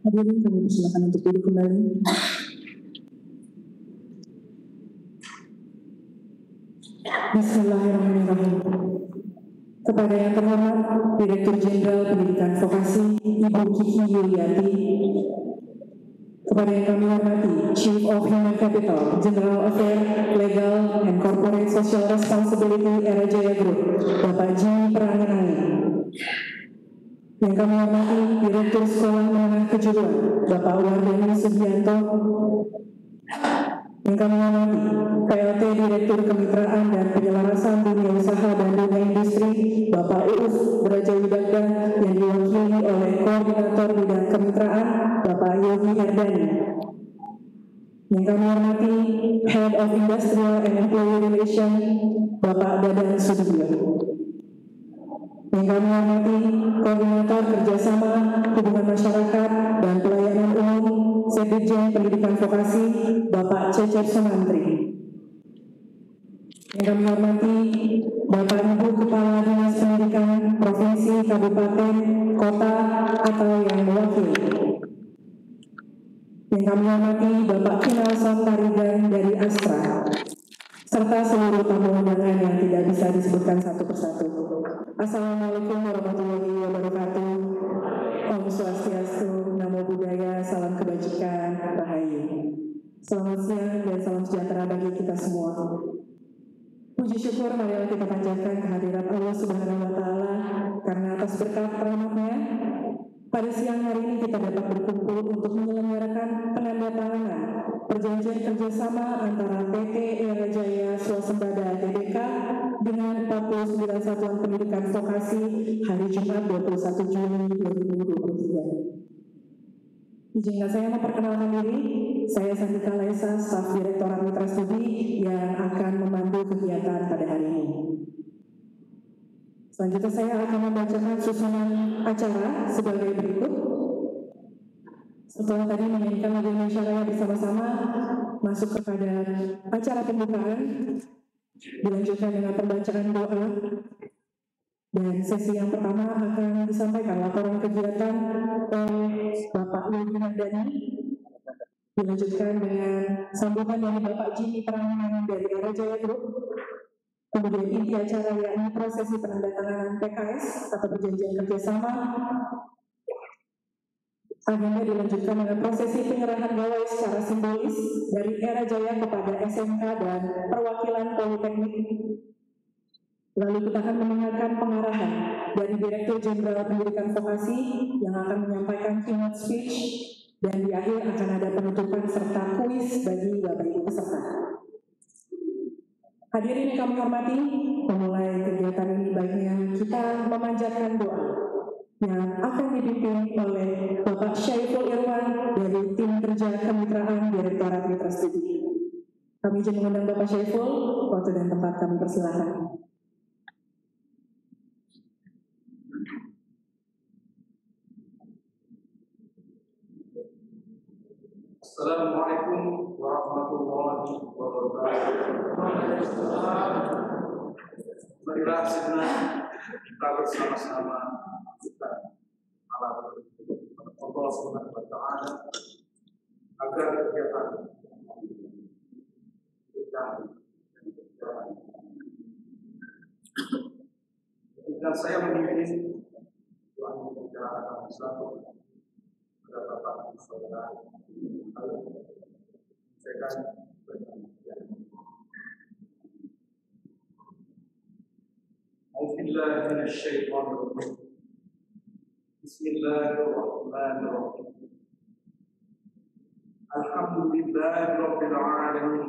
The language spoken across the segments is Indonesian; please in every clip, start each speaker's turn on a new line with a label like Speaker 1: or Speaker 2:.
Speaker 1: Hadirin kami persilakan untuk duduk kembali. Bismillahirrahmanirrahim. Kepada yang terhormat Direktur Jenderal Pendidikan Vokasi Ibu Kiki Yuliati, kepada yang kami hormati Chief of Human Capital, General Affairs, Legal and Corporate Social Responsibility Era Jaya Group, Bapak Jimmy Pranganangi. Yang kami hormati Direktur Sekolah Menengah Kejuruan, Bapak Wardani Subianto. Yang kami hormati PLT Direktur Kemitraan dan Penyelarasan Dunia Usaha dan Dunia Industri, Bapak Uus Brajawidakda, yang diwakili oleh Koordinator Bidang Kemitraan, Bapak Yogi Herdani. Yang kami hormati Head of Industrial and Employee Relations, Bapak Dadan Sudibyo. Yang kami hormati Koordinator Kerjasama Hubungan Masyarakat dan Pelayanan Umum Sekjen Pendidikan Vokasi, Bapak Cecep Sumantri. Yang kami hormati Bapak Ibu Kepala Dinas Pendidikan Provinsi, Kabupaten, Kota, atau yang mewakili. Yang kami hormati Bapak Kinalson Tarigan dari Astra, serta seluruh tamu undangan yang tidak bisa disebutkan satu persatu. Assalamualaikum warahmatullahi wabarakatuh. Om Swastiastu, Namo Buddhaya, salam kebajikan, Rahayu. Selamat siang dan salam sejahtera bagi kita semua. Puji syukur marilah kita panjatkan kehadirat Allah Subhanahu wa Ta'ala, karena atas berkat rahmat-Nya pada siang hari ini kita dapat berkumpul untuk menyelenggarakan penandatanganan perjanjian kerjasama antara PT Era Jaya Swasembada Tbk dengan 49 Satuan Pendidikan Vokasi hari Jumat 21 Juli 2023. Izinkan saya memperkenalkan diri, saya Sandika Laisa, Staf Direktorat Mitra Studi yang akan memandu kegiatan pada hari ini. Selanjutnya saya akan membacakan susunan acara sebagai berikut. Setelah tadi menyanyikan lagu Indonesia Raya bersama-sama, masuk kepada acara pembukaan, dilanjutkan dengan pembacaan doa, dan sesi yang pertama akan disampaikan laporan kegiatan oleh Bapak Yogi Herdani, dilanjutkan dengan sambutan dari Bapak Jimmy Pranganangi dari Era Jaya Group. Kemudian inti acara yakni prosesi penandatanganan PKS atau perjanjian kerjasama. Agenda dilanjutkan dengan prosesi penyerahan gawai secara simbolis dari Era Jaya kepada SMK dan perwakilan Politeknik. Lalu kita akan mendengarkan pengarahan dari Direktur Jenderal Pendidikan Vokasi yang akan menyampaikan keynote speech, dan di akhir akan ada penutupan serta kuis bagi Bapak Ibu peserta. Hadirin yang kami hormati, memulai kegiatan ini baiknya kita memanjatkan doa yang akan dipimpin oleh Bapak Syaiful Irwan dari Tim Kerja Kemitraan Direktorat Mitra Studi. Kami izin mengundang Bapak Syaiful, waktu dan tempat kami persilakan.
Speaker 2: Assalamualaikum warahmatullahi wabarakatuh. Marilah sejenak kita bersama-sama kita Allah Subhanahu wa Ta'ala agar kegiatan kita berjalan. Dan saya memimpin Tuhan membicarakan satu pada Bapak Saudara. Saya akan بالله من الشيطان الرجيم بسم الله الرحمن الرحيم الحمد لله رب العالمين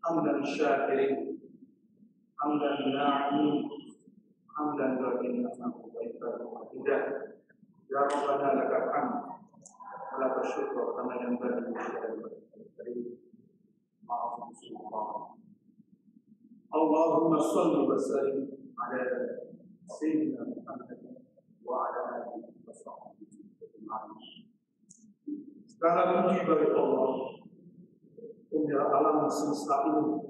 Speaker 2: حمدا شاكرين حمدا ناعمين حمدا لله وإكرام وحده يا ربنا لك الحمد ولك الشكر كما ينبغي لجلالك الكريم معظم سلطانك اللهم صل وسلم على سيدنا محمد وعلى آله وصحبه أجمعين. Segala puji bagi Allah, Pemilik alam semesta ini.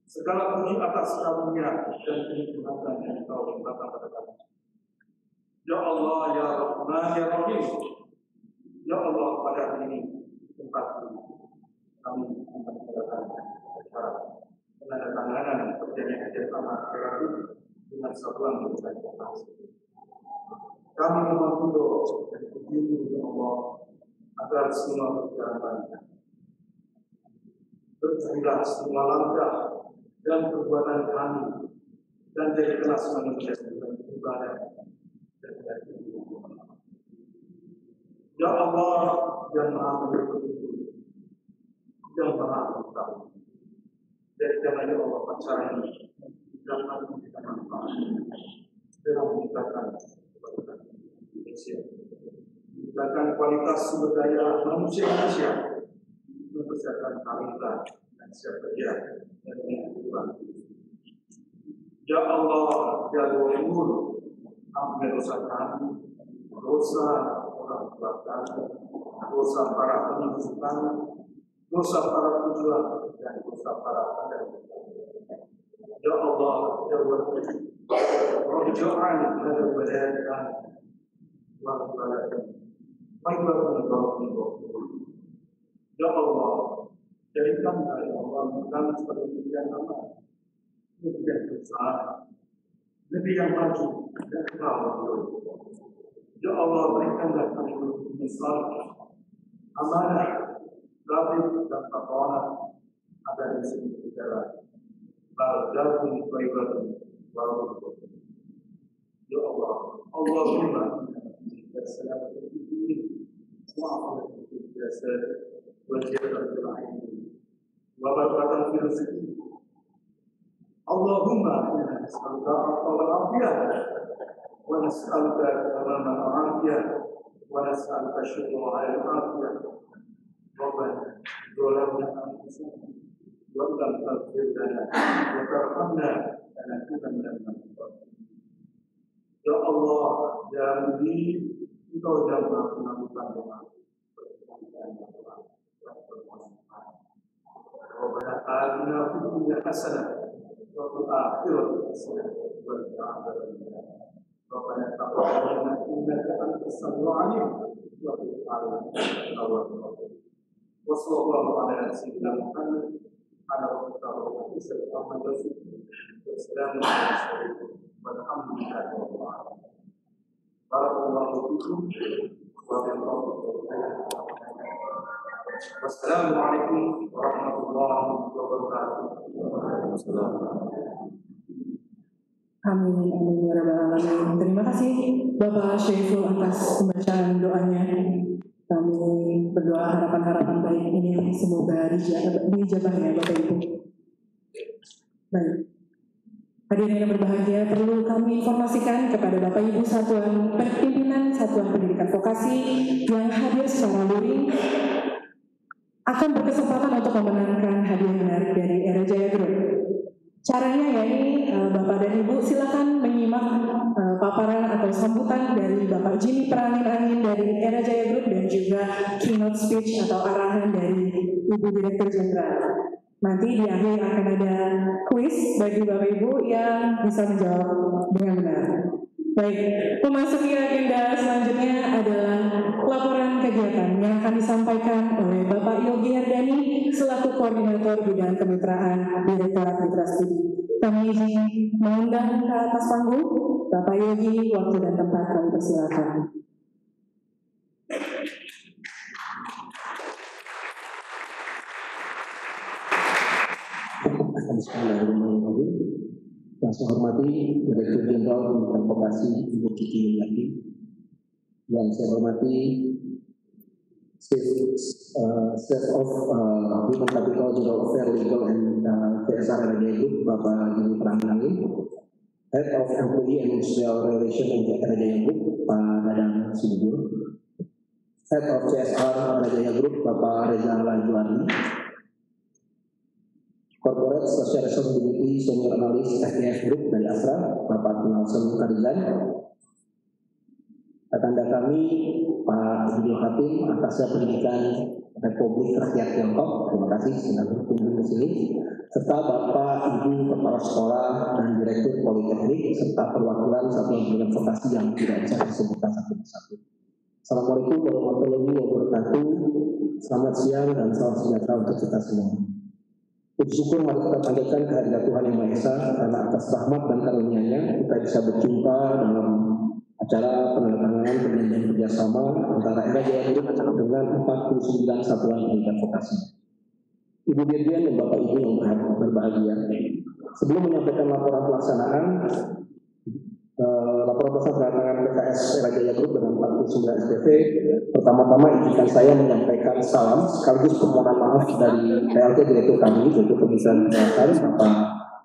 Speaker 2: Segala puji atas karunia dan kenikmatan yang Kau limpahkan kepada kami. Ya Allah, Ya Rahman, Ya Rahim. Ya Allah, pada hari ini tempat ini kami mengadakan acara penandatanganan perjanjian kerjasama terakhir dengan Satuan Pendidikan Vokasi. Kami memohon doa dan puji kepada Allah agar semua berjalan lancar. Berjadilah semua langkah dan perbuatan kami dan jadi kelas manusia dengan ibadah dan ibadah. Ya Allah yang Maha Penyayang, yang Maha Mengetahui. Jadikanlah ya Allah acara ini dapat memberikan manfaat dalam meningkatkan kualitas Indonesia, meningkatkan kualitas sumber daya manusia Indonesia, membesarkan talenta dan siap kerja dan kehidupan. Ya Allah, ya Ghafur, ampuni dosa kami, dosa orang tua kami, dosa para penduduk kami, dosa para pejuang dan dosa para penduduk. Ya Allah, ya Ghafur, Rabbana hada balada wa balada Ya Allah, jadikanlah ya Allah kami sebagai negeri yang aman, negeri yang besar, negeri yang maju dan kekal. Ya Allah, berikanlah kami ini salat, amanah, labib dan taqwa agar di sini berjalan. Baldatun thayyibatun wa rizqun. Ya Allah, Allahumma assalamu alaikum wa rahmatullahi وزيادة في العلم وبركة في الرزق. اللهم إنا نسألك العفو والعافية ونسألك تمام العافية ونسألك الشكر على العافية. ربنا ظلمنا أنفسنا وإن لم تغفر لنا وترحمنا لنكونن من الخاسرين. Ya Allah, ya Mujib, Engkau yang Maha Pengampun doa. ربنا آتنا في الدنيا حسنة وفي الآخرة حسنة وقنا عذاب النار. ربنا تقبل منا إنك أنت السميع العليم وتب علينا إنك أنت التواب. وصلى الله على سيدنا محمد على ربك وعلى محمد والسلام على المرسلين والحمد لله رب العالمين. بارك الله فيكم Wassalamualaikum warahmatullahi wabarakatuh.
Speaker 1: Amin, amin, ya rabbal alamin. Terima kasih Bapak Syaiful atas pembacaan doanya. Kami berdoa harapan-harapan baik ini semoga dijabah ya Bapak Ibu. Baik. Hadirin yang berbahagia, perlu kami informasikan kepada Bapak Ibu Satuan Pimpinan Satuan Pendidikan Vokasi yang hadir secara luring akan berkesempatan untuk memenangkan hadiah menarik dari Era Jaya Group. Caranya yakni Bapak dan Ibu silakan menyimak paparan atau sambutan dari Bapak Jimmy Prangin dari Era Jaya Group dan juga keynote speech atau arahan dari Ibu Direktur Jenderal. Nanti di akhir akan ada kuis bagi Bapak Ibu yang bisa menjawab dengan benar. Baik, memasuki agenda selanjutnya adalah laporan kegiatan yang akan disampaikan oleh Bapak Yogi Herdani selaku Koordinator Bidang Kemitraan Direktorat Mitra Studi. Kami izin mengundang ke atas panggung Bapak Yogi, waktu dan tempat kami persilakan.
Speaker 3: Bismillahirrahmanirrahim. saya hormati Direktur Jenderal Pendidikan Vokasi Ibu Kiki Yulianti, yang saya hormati Chief of Human Capital, General Affairs, Legal and CSR RAJaya Group, Bapak Jimmy Pranggani, Head of Employee and Industrial Relations RAJaya Group, Pak Dadang Subur, Head of CSR RAJaya Group, Bapak Reza Lajuardi, Corporate Social Responsibility Senior Analyst FDF Group dari Astra, Bapak Nelson Karigan, Kakanda kami Pak Abdul Hatim, Atasnya Pendidikan Republik Rakyat Tiongkok, terima kasih sudah berkunjung ke sini, serta Bapak Ibu Kepala Sekolah dan Direktur Politeknik, serta perwakilan satuan pendidikan vokasi yang tidak bisa disebutkan satu persatu. Assalamualaikum warahmatullahi wabarakatuh. Selamat siang dan salam sejahtera untuk kita semua. Puji syukur mari kita panjatkan kehadirat Tuhan Yang Maha Esa, karena atas rahmat dan karunia-Nya kita bisa berjumpa dalam acara penandatanganan perjanjian kerjasama antara RAJaya Group dengan 49 satuan pendidikan vokasi. Ibu Dirjen dan Bapak Ibu yang berbahagia, sebelum menyampaikan laporan pelaksanaan penandatanganan PKS RAJaya Group dengan 49 SPV, pertama-tama izinkan saya menyampaikan salam sekaligus permohonan maaf dari PLT Direktur kami, yaitu Pembicaraan Kesehatan, Bapak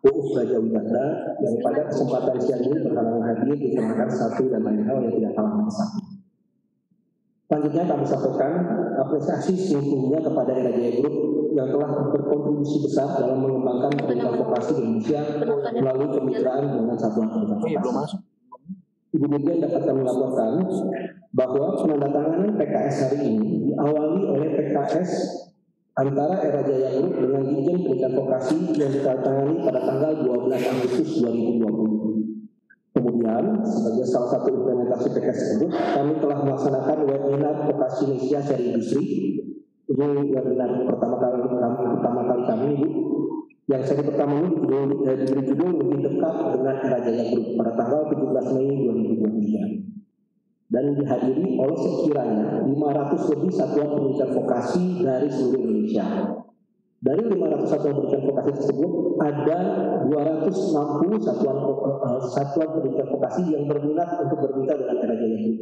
Speaker 3: Uus Raja Wiganda, yang pada kesempatan siang ini berhalangan hadir dikarenakan satu dan lain hal yang tidak kalah mendesak. Selanjutnya kami sampaikan apresiasi seluruhnya kepada RAJaya Group yang telah berkontribusi besar dalam mengembangkan pendidikan vokasi di Indonesia melalui kemitraan dengan satuan pendidikan vokasi. Ibu Dirjen dapat kami laporkan bahwa penandatanganan PKS hari ini diawali oleh PKS antara RAJaya Group dengan Dirjen Pendidikan Vokasi yang ditandatangani pada tanggal 12 Agustus 2020. Kemudian, sebagai salah satu implementasi PKS tersebut, kami telah melaksanakan webinar Vokasi Indonesia seri industri. Ini webinar pertama kali kami, Ibu. Yang seri pertama ini diberi judul lebih dekat dengan RAJaya Group pada tanggal 17 Mei 2023. Dan dihadiri oleh sekiranya 500 lebih satuan pendidikan vokasi dari seluruh Indonesia. Dari 500 satuan pendidikan vokasi tersebut, ada 260 satuan pendidikan vokasi yang berminat untuk bermitra dengan RAJaya Group.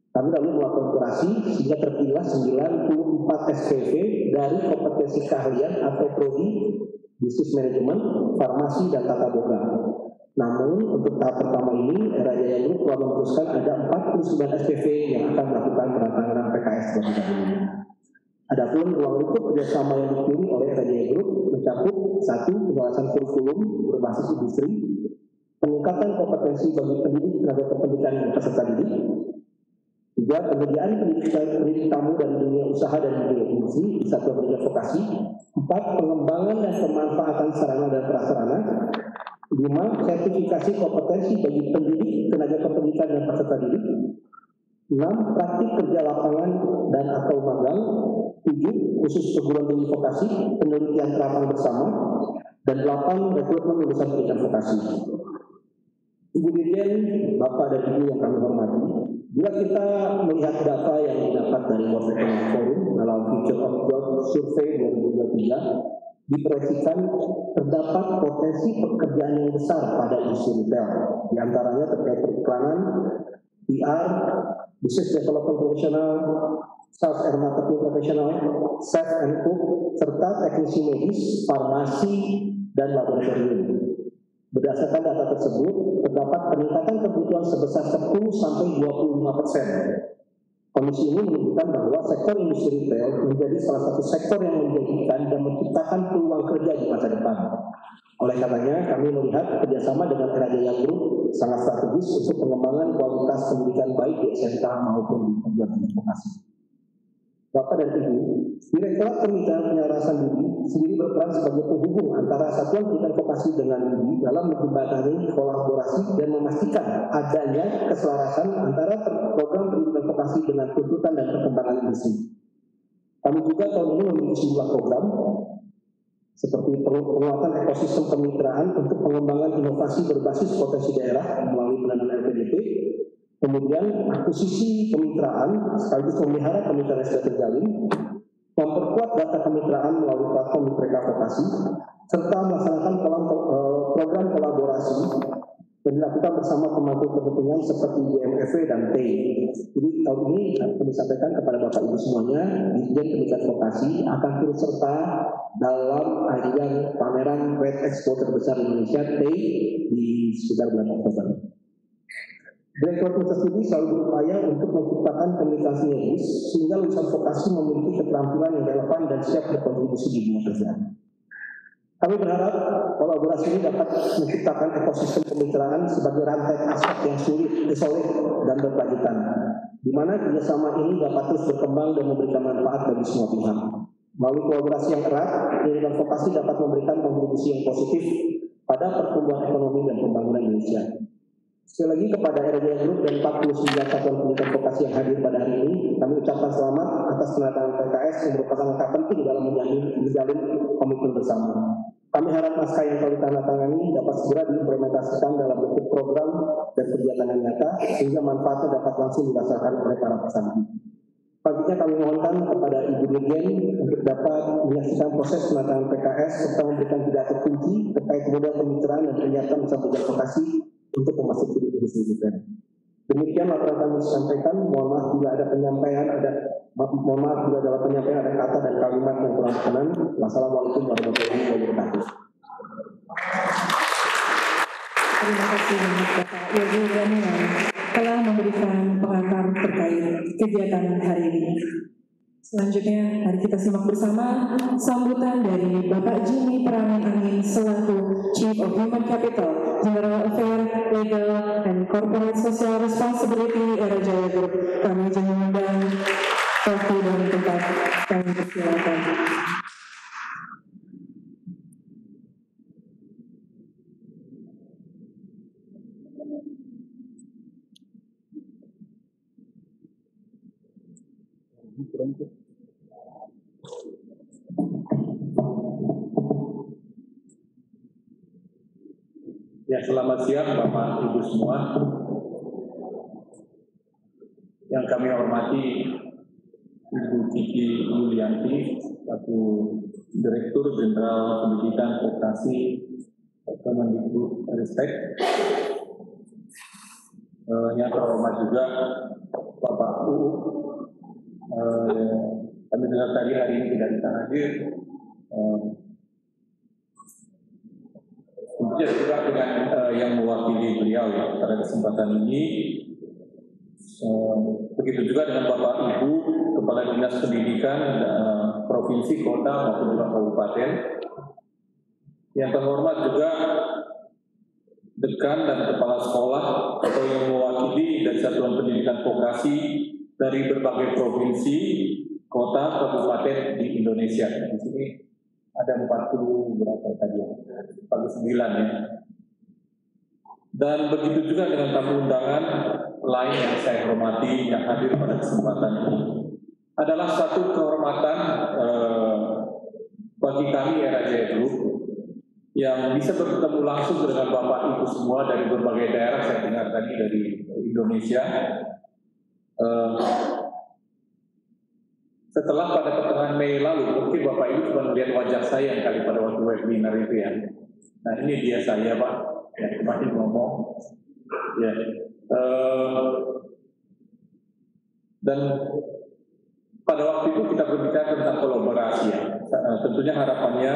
Speaker 3: Kami lalu melakukan kurasi sehingga terpilih 94 SPV dari kompetensi keahlian atau prodi bisnis manajemen, farmasi, dan tata boga. Namun, untuk tahap pertama ini, RAJaya Group telah memutuskan ada 49 SPV yang akan melakukan penandatanganan PKS terlebih dahulu. Adapun ruang lingkup kerjasama yang dipilih oleh RAJaya Group mencakup 1. Penjelasan kurikulum berbasis industri, peningkatan kompetensi bagi pendidik, tenaga kependidikan, dan peserta didik. 3. Penyediaan pendidik tamu dari dunia usaha dan dunia industri di satuan pendidikan vokasi. 4. Pengembangan dan pemanfaatan sarana dan prasarana. 5. Sertifikasi kompetensi bagi pendidik, tenaga kependidikan, dan peserta didik. 6. Praktik kerja lapangan dan atau magang. 7. Khusus perguruan tinggi vokasi, penelitian terapan bersama. Dan 8. Rekrutmen lulusan pendidikan vokasi. Ibu Dirjen, Bapak dan Ibu yang kami hormati, bila kita melihat data yang didapat dari World Economic Forum dalam Future of Job Survey 2023, diproyeksikan terdapat potensi pekerjaan yang besar pada industri retail, di antaranya terkait periklanan, PR, business development profesional, sales and marketing profesional, chef and cook, serta teknisi medis, farmasi, dan laboratorium. Berdasarkan data tersebut, terdapat peningkatan kebutuhan sebesar 10-25%. Komisi ini menunjukkan bahwa sektor industri retail menjadi salah satu sektor yang menjanjikan dan menciptakan peluang kerja di masa depan. Oleh karenanya, kami melihat kerjasama dengan RAJaya Group sangat strategis untuk pengembangan kualitas pendidikan baik di SMK maupun di perguruan tinggi vokasi. Bapak dan Ibu, Direktorat Kemitraan Penyelarasan Diri sendiri berperan sebagai penghubung antara satuan pendidikan vokasi dengan diri dalam menjembatani kolaborasi dan memastikan adanya keselarasan antara program pendidikan vokasi dengan tuntutan dan perkembangan industri. Kami juga tahun ini memiliki sejumlah program seperti penguatan ekosistem kemitraan untuk pengembangan inovasi berbasis potensi daerah melalui pendanaan LPDP. Kemudian akuisisi kemitraan sekaligus memelihara kemitraan yang sudah terjalin, memperkuat data kemitraan melalui platform Mitra Vokasi, serta melaksanakan program kolaborasi kolaborasi dan dilakukan bersama pemangku kepentingan seperti BMFV dan TEI. Jadi tahun ini kami sampaikan kepada Bapak Ibu semuanya, Dirjen Pendidikan Vokasi akan turut serta dalam ajang pameran Trade Expo terbesar Indonesia TEI di sekitar bulan Oktober. Direktur Khusus ini selalu berupaya untuk menciptakan pendidikan sinergis sehingga lulusan vokasi memiliki keterampilan yang relevan dan siap berkontribusi di dunia kerja. Kami berharap kolaborasi ini dapat menciptakan ekosistem kemitraan sebagai rantai aspek yang solid dan berkelanjutan, di mana kerjasama ini dapat terus berkembang dan memberikan manfaat bagi semua pihak. Melalui kolaborasi yang erat, pendidikan vokasi dapat memberikan kontribusi yang positif pada pertumbuhan ekonomi dan pembangunan Indonesia. Sekali lagi kepada RJ Group dan 49 satuan pendidikan vokasi yang hadir pada hari ini, kami ucapkan selamat atas penandatanganan PKS yang merupakan langkah penting dalam menjalin komitmen bersama. Kami harap naskah yang telah ditandatangani dapat segera diimplementasikan dalam bentuk program dan kegiatan yang nyata, sehingga manfaatnya dapat langsung dirasakan oleh para peserta. Selanjutnya kami mohonkan kepada Ibu Dirjen untuk dapat menyaksikan proses penandatanganan PKS serta memberikan pidato kunci terkait model kemitraan dan penyiapan usaha pendidikan vokasi untuk memasuki industri pendidikan. Demikian laporan kami sampaikan. Mohon maaf bila ada penyampaian, dalam penyampaian ada kata dan kalimat yang kurang berkenan. Wassalamualaikum warahmatullahi wabarakatuh.
Speaker 1: Terima kasih banyak Bapak Yogi Daniel telah memberikan pengantar terkait kegiatan hari ini. Selanjutnya, mari kita simak bersama sambutan dari Bapak Jimmy Peramin Angin selaku Chief of Human Capital, General Affairs, Legal, and Corporate Social Responsibility Era Jaya Group. Kami izin mengundang waktu dan tempat, kami persilakan.
Speaker 4: Ya, selamat siang Bapak Ibu semua. Yang kami hormati Ibu Kiki Yulianti, selaku Direktur Jenderal Pendidikan Vokasi Kemendikbudristek. Yang terhormat juga Bapak UU. Kami dengar tadi hari ini tidak bisa hadir. Tentunya juga dengan yang mewakili beliau ya, pada kesempatan ini. Begitu juga dengan Bapak Ibu Kepala Dinas Pendidikan Provinsi, Kota maupun juga Kabupaten. Yang terhormat juga dekan dan kepala sekolah atau yang mewakili dari satuan pendidikan vokasi dari berbagai provinsi, kota, kabupaten di Indonesia. Di sini ada 40 berapa tadi ya? 49 ya. Dan begitu juga dengan tamu undangan lain yang saya hormati yang hadir pada kesempatan ini. Adalah satu kehormatan bagi kami Era Jaya Group yang bisa bertemu langsung dengan Bapak Ibu semua dari berbagai daerah. Saya dengar tadi dari Indonesia. Setelah pada pertengahan Mei lalu, mungkin Bapak Ibu cuma melihat wajah saya yang kali pada waktu webinar itu ya. Nah ini dia saya Pak, yang kemarin ngomong. Ya. Dan pada waktu itu kita berbicara tentang kolaborasi ya. Tentunya harapannya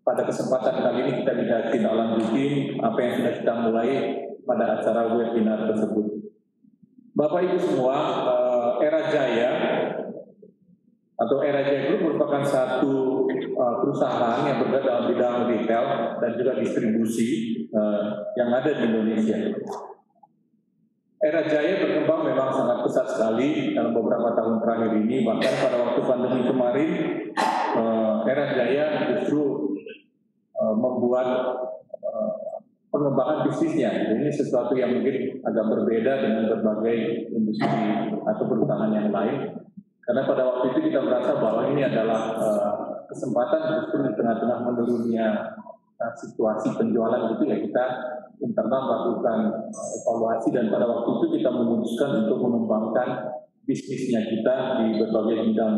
Speaker 4: pada kesempatan kali ini kita bisa tidak lanjutin apa yang sudah kita mulai pada acara webinar tersebut. Bapak Ibu semua, Era Jaya atau Era Jaya Group merupakan satu perusahaan yang bergerak dalam bidang retail dan juga distribusi yang ada di Indonesia. Era Jaya berkembang memang sangat pesat sekali dalam beberapa tahun terakhir ini. Bahkan pada waktu pandemi kemarin, Era Jaya justru membuat pengembangan bisnisnya. Ini sesuatu yang mungkin agak berbeda dengan berbagai industri atau perusahaan yang lain. Karena pada waktu itu kita merasa bahwa ini adalah kesempatan justru di tengah-tengah menurunnya situasi penjualan itu ya kita internal melakukan evaluasi dan pada waktu itu kita memutuskan untuk mengembangkan bisnisnya kita di berbagai bidang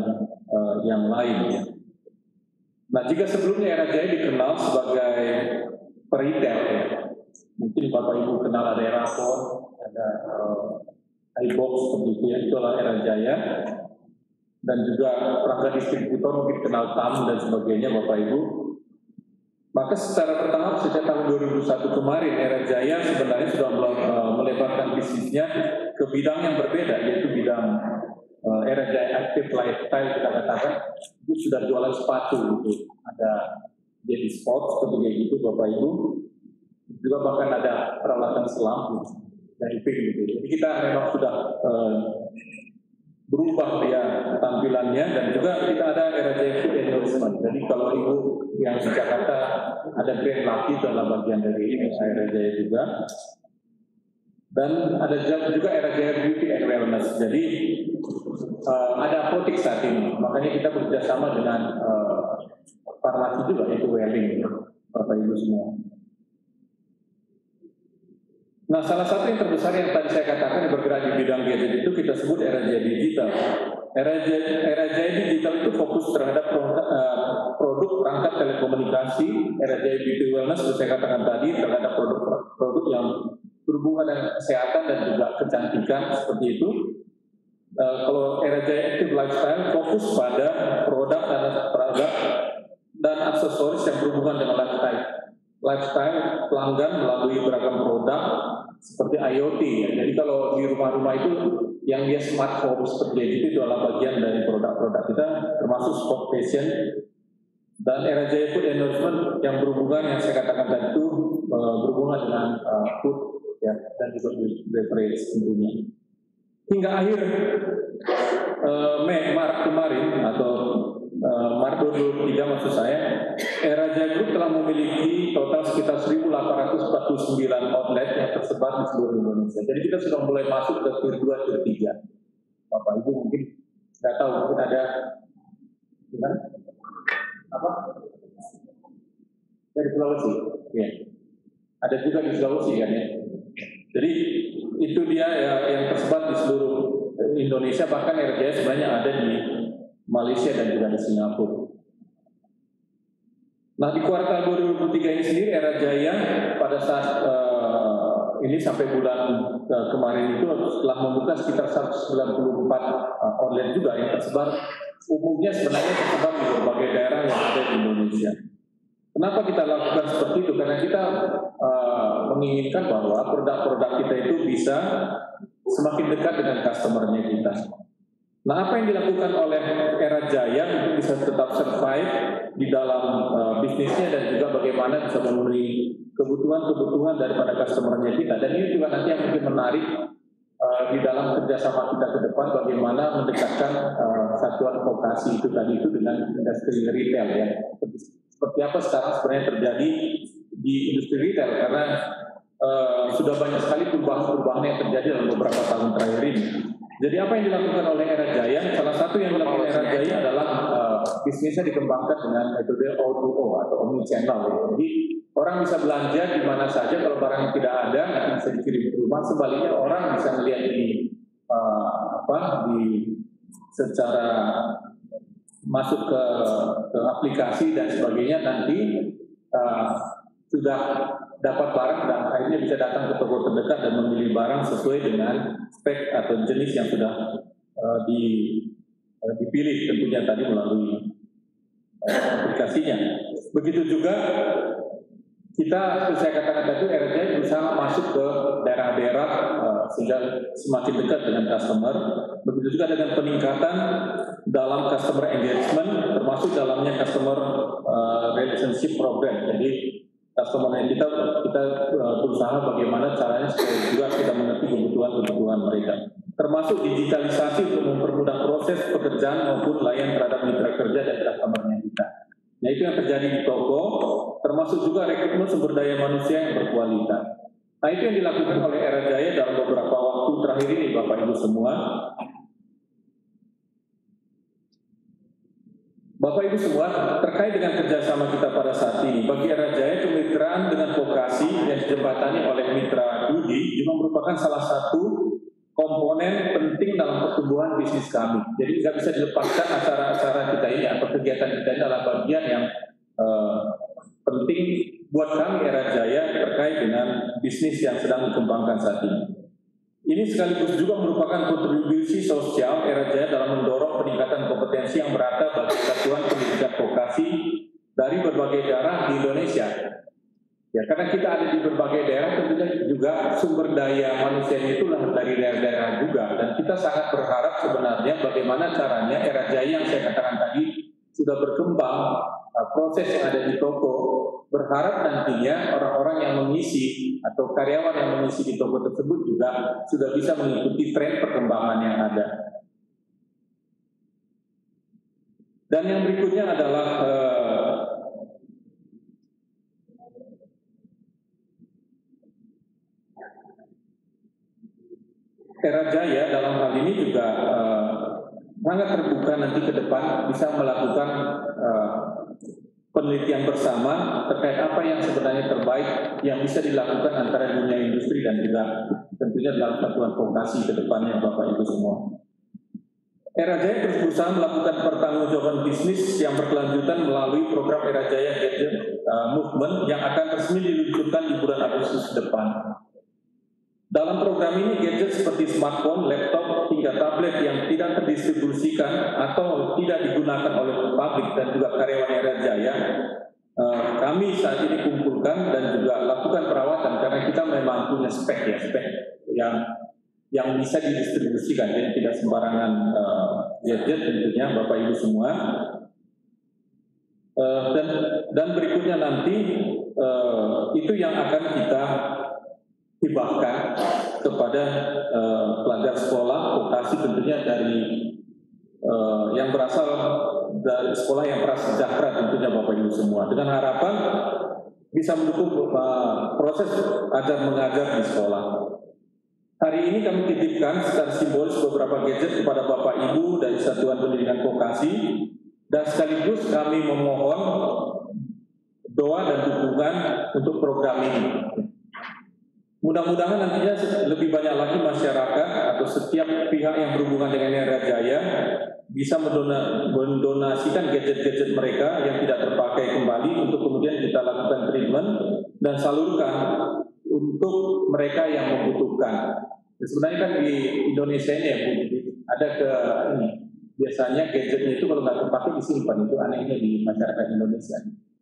Speaker 4: yang lain ya. Nah, jika sebelumnya Era Jaya dikenal sebagai peritel ya, Mungkin Bapak Ibu kenal ada Erafon, ada iBox seperti itu ya, itulah Era Jaya. Dan juga perangkat distributor mungkin kenal TAM dan sebagainya Bapak Ibu. Maka secara bertahap sejak tahun 2001 kemarin Era Jaya sebenarnya sudah melebarkan bisnisnya ke bidang yang berbeda, yaitu bidang Era Jaya Active Lifestyle kita katakan itu sudah jualan sepatu gitu. Ada jadi sport seperti kayak gitu Bapak Ibu. Juga bahkan ada peralatan selam diving gitu. Jadi kita memang sudah berubah ya tampilannya, dan juga kita ada Era Jaya Food Endorsement. Jadi kalau Ibu yang di Jakarta ada Grand Lucky, itu adalah bagian dari Era Jaya juga. Dan ada juga Era Jaya Beauty and Wellness. Jadi ada apotek saat ini, makanya kita bekerjasama dengan farmasi juga, yaitu Welling, Bapak Ibu semua. Nah, salah satu yang terbesar yang tadi saya katakan yang bergerak di bidang gadget itu kita sebut Era Jaya Digital. Era Jaya Digital itu fokus terhadap produk perangkat telekomunikasi. Era Jaya Beauty Wellness, seperti saya katakan tadi, terhadap produk yang berhubungan dengan kesehatan dan juga kecantikan seperti itu. Kalau Era Jaya Active Lifestyle fokus pada produk dan aksesoris yang berhubungan dengan lifestyle pelanggan melalui beragam produk seperti IoT ya. Jadi kalau di rumah-rumah itu yang dia smart home seperti itu adalah bagian dari produk-produk kita, termasuk sport fashion. Dan Era Jaya Food Endorsement yang berhubungan, yang saya katakan tadi itu berhubungan dengan food ya, dan juga beverage tentunya. Hingga akhir Maret kemarin atau Maret 2023 maksud saya, Era Jaya Group telah memiliki total sekitar 1.849 outlet yang tersebar di seluruh Indonesia. Jadi kita sudah mulai masuk ke tier 2, tier 3. Bapak Ibu mungkin nggak tahu, mungkin ada apa? Dari Sulawesi, ya. Ada juga di Sulawesi kan ya. Jadi itu dia ya, yang tersebar di seluruh Indonesia, bahkan Era Jaya sebenarnya ada di Malaysia dan juga di Singapura. Nah, di kuartal 2023 ini sendiri Era Jaya pada saat ini sampai bulan kemarin itu telah membuka sekitar 194 outlet juga yang tersebar, umumnya sebenarnya tersebar di berbagai daerah yang ada di Indonesia. Kenapa kita lakukan seperti itu? Karena kita menginginkan bahwa produk-produk kita itu bisa semakin dekat dengan customer-nya kita. Nah, apa yang dilakukan oleh Era Jaya untuk bisa tetap survive di dalam bisnisnya dan juga bagaimana bisa memenuhi kebutuhan daripada customer-nya kita. Dan ini juga nanti yang mungkin menarik di dalam kerjasama kita ke depan, bagaimana mendekatkan satuan vokasi itu tadi itu dengan industri retail ya. Seperti apa sekarang sebenarnya terjadi di industri retail, karena sudah banyak sekali perubahan-perubahan yang terjadi dalam beberapa tahun terakhir ini. Jadi apa yang dilakukan oleh Era Jaya? Salah satu yang dilakukan Era Jaya adalah bisnisnya dikembangkan dengan metode O2O atau omni channel. Jadi orang bisa belanja di mana saja, kalau barang tidak ada nanti bisa dikirim ke rumah. Sebaliknya orang bisa melihat ini secara masuk ke aplikasi dan sebagainya, nanti sudah dapat barang dan akhirnya bisa datang ke toko terdekat dan memilih barang sesuai dengan spek atau jenis yang sudah dipilih tentunya tadi melalui aplikasinya. Begitu juga kita, saya katakan tadi, Era Jaya berusaha masuk ke daerah-daerah sehingga semakin dekat dengan customer. Begitu juga dengan peningkatan dalam customer engagement, termasuk dalamnya customer relationship program. Jadi customer kita berusaha bagaimana caranya supaya juga kita mengerti kebutuhan mereka, termasuk digitalisasi untuk mempermudah proses pekerjaan maupun layan terhadap mitra kerja dan customer-nya kita. Nah, itu yang terjadi di toko, termasuk juga rekrutmen sumber daya manusia yang berkualitas. Nah, itu yang dilakukan oleh Era Jaya dalam beberapa waktu terakhir ini, Bapak Ibu semua. Bapak Ibu semua, terkait dengan kerjasama kita pada saat ini, bagi Era Jaya kemitraan dengan vokasi yang dijembatani oleh Mitra Dudi juga merupakan salah satu komponen penting dalam pertumbuhan bisnis kami. Jadi nggak bisa dilepaskan acara-acara kita ini atau kegiatan kita ini adalah bagian yang penting buat kami Era Jaya terkait terkait dengan bisnis yang sedang dikembangkan saat ini. Ini sekaligus juga merupakan kontribusi sosial Era Jaya dalam mendorong peningkatan kompetensi yang merata bagi satuan pendidikan vokasi dari berbagai daerah di Indonesia. Ya, karena kita ada di berbagai daerah, tentunya juga sumber daya manusianya itulah dari daerah-daerah juga. Dan kita sangat berharap sebenarnya bagaimana caranya Era Jaya yang saya katakan tadi sudah berkembang, proses yang ada di toko, berharap nantinya orang-orang yang mengisi atau karyawan yang mengisi di toko tersebut juga sudah bisa mengikuti tren perkembangan yang ada. Dan yang berikutnya adalah Era Jaya dalam hal ini juga sangat terbuka nanti ke depan bisa melakukan penelitian bersama terkait apa yang sebenarnya terbaik yang bisa dilakukan antara dunia industri dan juga tentunya dalam satuan vokasi ke depannya Bapak Ibu semua. Era Jaya terus berusaha melakukan pertanggungjawaban bisnis yang berkelanjutan melalui program Era Jaya Gadget Movement yang akan resmi diluncurkan di bulan Agustus depan. Dalam program ini, gadget seperti smartphone, laptop, hingga tablet yang tidak terdistribusikan atau tidak digunakan oleh publik dan juga karyawan Era Jaya, kami saat ini kumpulkan dan juga lakukan perawatan karena kita memang punya spek yang bisa didistribusikan, jadi tidak sembarangan gadget tentunya Bapak Ibu semua. Dan berikutnya nanti itu yang akan kita hibahkan kepada pelajar sekolah vokasi tentunya dari yang berasal dari sekolah yang prasejahtera tentunya Bapak Ibu semua, dengan harapan bisa mendukung proses ajar mengajar di sekolah. Hari ini kami titipkan secara simbolis beberapa gadget kepada Bapak Ibu dari Satuan Pendidikan Vokasi, dan sekaligus kami memohon doa dan dukungan untuk program ini. Mudah-mudahan nantinya lebih banyak lagi masyarakat atau setiap pihak yang berhubungan dengan Era Jaya bisa mendonasikan gadget-gadget mereka yang tidak terpakai kembali untuk kemudian kita lakukan treatment dan salurkan untuk mereka yang membutuhkan. Sebenarnya kan di Indonesia ini ya Bu, ada biasanya gadgetnya itu kalau nggak terpakai disimpan, itu anehnya di masyarakat Indonesia.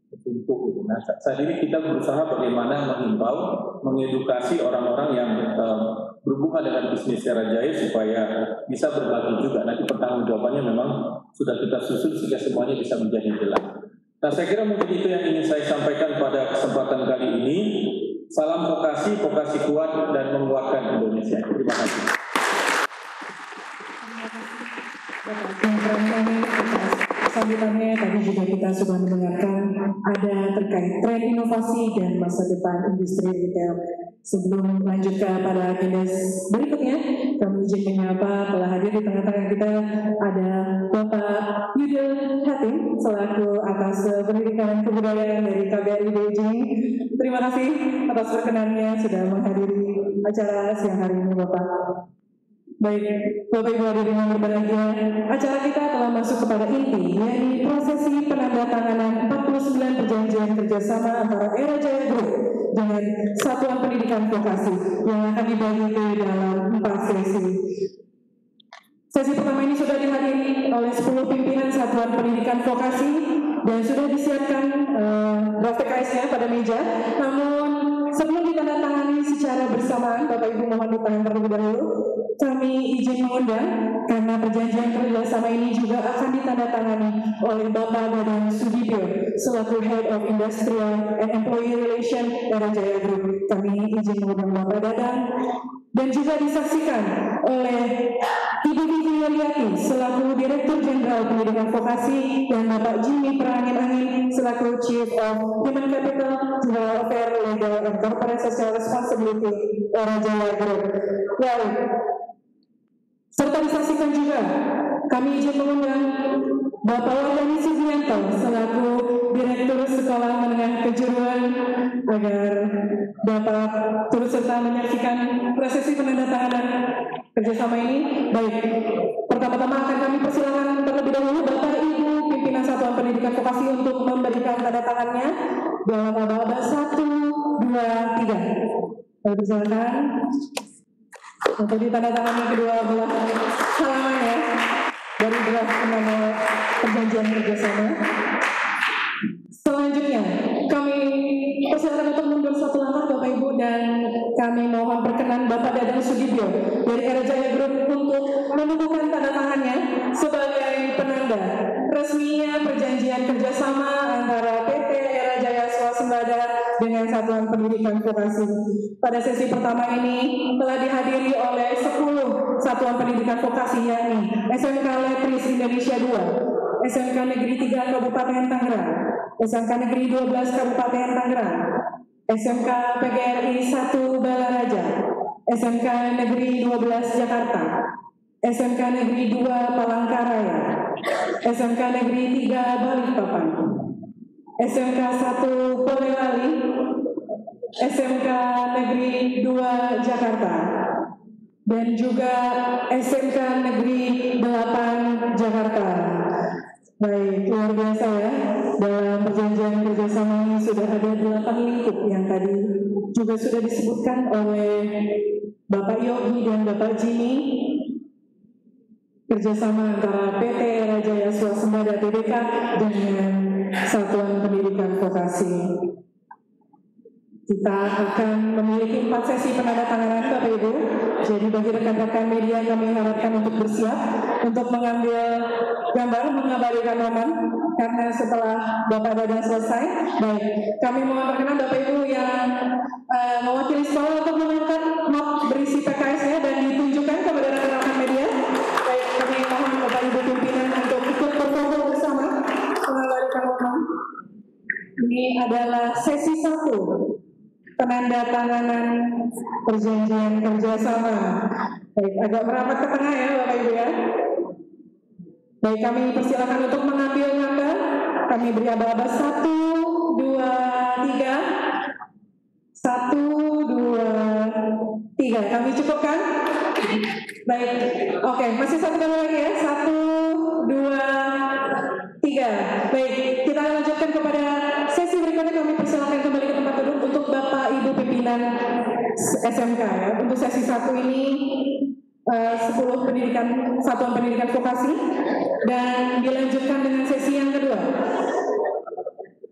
Speaker 4: Nah, saat ini kita berusaha bagaimana menghimbau, mengedukasi orang-orang yang berhubungan dengan bisnis Era Jaya supaya bisa berbagi juga. Nanti pertanggungjawabannya memang sudah kita susun sehingga semuanya bisa menjadi jelas. Nah, saya kira mungkin itu yang ingin saya sampaikan pada kesempatan kali ini. Salam vokasi, vokasi kuat dan menguatkan Indonesia. Terima kasih.
Speaker 1: Sambutannya tadi juga kita sudah mendengarkan ada terkait tren inovasi dan masa depan industri retail. Sebelum melanjutkan pada agenda berikutnya, kami izin menyapa telah hadir di tengah-tengah kita ada Bapak Yudil Hatim selaku atas pendidikan kebudayaan dari KBRI Beijing. Terima kasih atas perkenannya sudah menghadiri acara siang hari ini Bapak. Baik, Bapak Ibu hadirin yang berbahagia, acara kita telah masuk kepada inti, yaitu prosesi penandatanganan 49 perjanjian kerjasama antara Era Jaya Group dengan Satuan Pendidikan Vokasi yang akan dibagi ke dalam 4 sesi. Sesi pertama ini sudah dihadiri oleh 10 pimpinan Satuan Pendidikan Vokasi dan sudah disiapkan draft TKS-nya pada meja. Namun sebelum ditandatangani secara bersamaan, Bapak Ibu mohon ditahan terlebih dahulu. Kami izin mengundang karena perjanjian kerjasama ini juga akan ditandatangani oleh Bapak Dadang Sudibyo selaku Head of Industrial and Employee Relation Era Jaya Group. Kami izin mengundang Bapak Dadang dan juga disaksikan oleh Ibu Vivi Yuliati selaku Direktur Jenderal Pendidikan Vokasi dan Bapak Jimmy Perangin-Angin selaku Chief of Human Capital, General Affairs, Legal and Corporate Social Responsibility Era Jaya Group. Serta disaksikan juga kami izin mengundang Bapak Wardani Sugianto selaku Direktur Sekolah Menengah Kejuruan agar dapat turut serta menyaksikan prosesi penandatanganan kerjasama ini. Baik, pertama-tama akan kami persilakan terlebih dahulu Bapak Ibu pimpinan Satuan Pendidikan Vokasi untuk memberikan tanda tangannya dalam aba-aba 1, 2, 2, 3. Saya persilakan untuk ditandatangani kedua belah halaman ya dari draft nama perjanjian kerjasama. Selanjutnya, kami persilakan untuk mundur satu langkah Bapak Ibu, dan kami mohon perkenan Bapak Dadang Sudibyo dari Era Jaya Group untuk menumbuhkan tanda tangannya sebagai penanda resminya perjanjian kerjasama antara PT Era Jaya Swasembada dengan Satuan Pendidikan Vokasi. Pada sesi pertama ini telah dihadiri oleh 10 Satuan Pendidikan Vokasi, yakni SMK Letris Indonesia 2, SMK Negeri 3 Kabupaten Tangerang, SMK Negeri 12 Kabupaten Tangerang, SMK PGRI 1 Balaraja, SMK Negeri 12 Jakarta, SMK Negeri 2 Palangkaraya, SMK Negeri 3 Balikpapan, SMK 1 Boyolali, SMK Negeri 2 Jakarta, dan juga SMK Negeri 8 Jakarta. Baik, luar biasa ya. Dalam perjanjian kerjasama ini sudah ada 8 lingkup yang tadi juga sudah disebutkan oleh Bapak Yogi dan Bapak Jimmy. Kerjasama antara PT Era Jaya Swasembada Tbk dengan Satuan Pendidikan Vokasi. Kita akan memiliki 4 sesi penandatanganan Bapak Ibu. Jadi bagi rekan-rekan media kami harapkan untuk bersiap untuk mengambil gambar, mengabarkan momen, karena setelah Bapak Dadang selesai, baik, kami mohon perkenan Bapak Ibu yang mewakili sekolah untuk mengangkat map berisi PKS-nya dan ditunjukkan kepada rekan-rekan media. Baik, kami mohon Bapak Ibu pimpinan untuk ikut berfoto bersama mengabarkan momen. Ini adalah sesi 1. Penandatanganan perjanjian kerjasama. Baik, agak merapat ke tengah ya Bapak Ibu ya. Baik, kami persilakan untuk mengambil gambar. Kami beri aba-aba 1, 2, 3. 1, 2, 3. Kami cukupkan? Baik, oke, masih satu kali lagi ya. 1, 2, 3. Baik, kita akan lanjutkan kepada sesi berikutnya. Kami persilakan kembali ke tempat duduk untuk Bapak Ibu pimpinan SMK ya. Untuk sesi 1 ini 10 Satuan Pendidikan Vokasi, dan dilanjutkan dengan sesi yang kedua.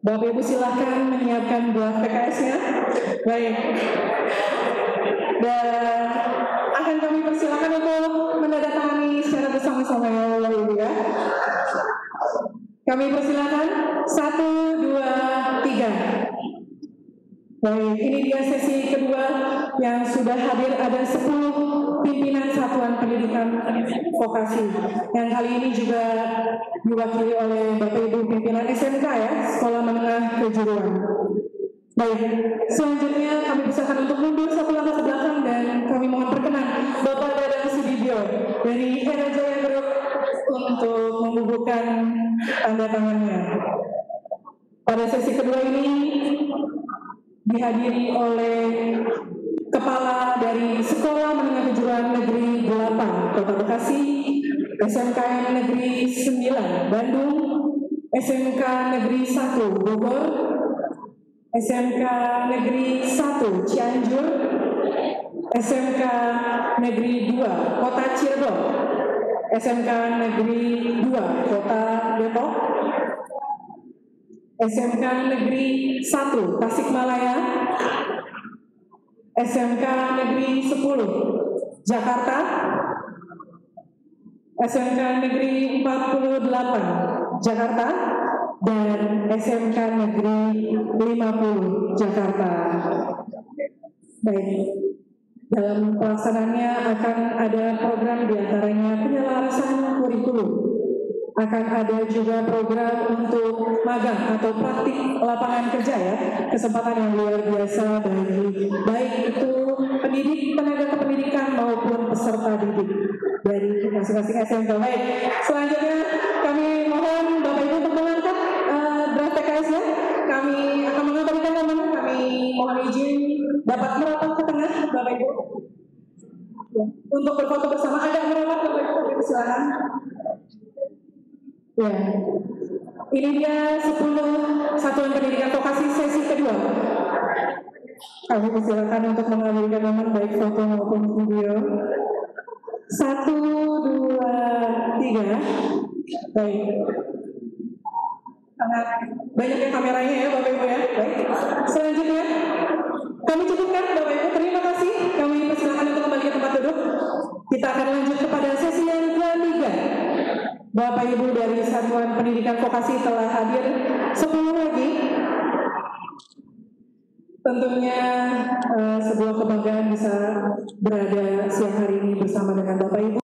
Speaker 1: Bapak Ibu silahkan menyiapkan buah PKS-nya. Baik. Dan akan kami persilakan untuk menandatangani secara bersama-sama ya Bapak Ibu ya. Kami persilakan 1, 2, 3. Baik, ini dia sesi kedua yang sudah hadir. Ada 10 pimpinan Satuan Pendidikan Vokasi yang kali ini juga diwakili oleh Bapak Ibu pimpinan SMK ya, Sekolah Menengah Kejuruan. Baik, selanjutnya kami persilakan untuk mundur satu langkah ke belakang, dan kami mohon perkenan Bapak Dadang Sudibyo dari Era Jaya Group untuk membubuhkan tanda tangannya. Pada sesi kedua ini dihadiri oleh Kepala dari Sekolah Menengah Kejuruan Negeri 8 Kota Bekasi, SMKN Negeri 9 Bandung, SMK Negeri 1 Bogor, SMK Negeri 1 Cianjur, SMK Negeri 2 Kota Cirebon, SMK Negeri 2 Kota Depok, SMK Negeri 1 Tasikmalaya, SMK Negeri 10 Jakarta, SMK Negeri 48 Jakarta, dan SMK Negeri 50 Jakarta. Baik, dalam pelaksanaannya akan ada program diantaranya penyelarasan kurikulum, akan ada juga program untuk magang atau praktik lapangan kerja ya, kesempatan yang luar biasa bagi baik itu pendidik, tenaga kependidikan maupun peserta didik dari masing-masing SMK. Baik, selanjutnya kami mohon Bapak Ibu untuk mengangkat draft PKS-nya. Kami akan mengabadikan momen. Kami mohon izin dapat merapat ke tengah Bapak Ibu untuk berfoto bersama. Agak merapat Bapak Ibu, kami persilakan. Ya, ini dia 10 Satuan Pendidikan Vokasi sesi kedua. Kami persilakan untuk mengambilkan momen baik foto maupun video. 1, 2, 3. Baik. Sangat banyak ya kameranya ya Bapak Ibu ya. Baik. Selanjutnya kami cukupkan Bapak Ibu. Terima kasih. Kami persilakan untuk kembali ke tempat duduk. Kita akan lanjut kepada sesi yang ketiga. Bapak Ibu dari Satuan Pendidikan Vokasi telah hadir 10 lagi. Tentunya sebuah kebanggaan bisa berada siang hari ini bersama dengan Bapak Ibu.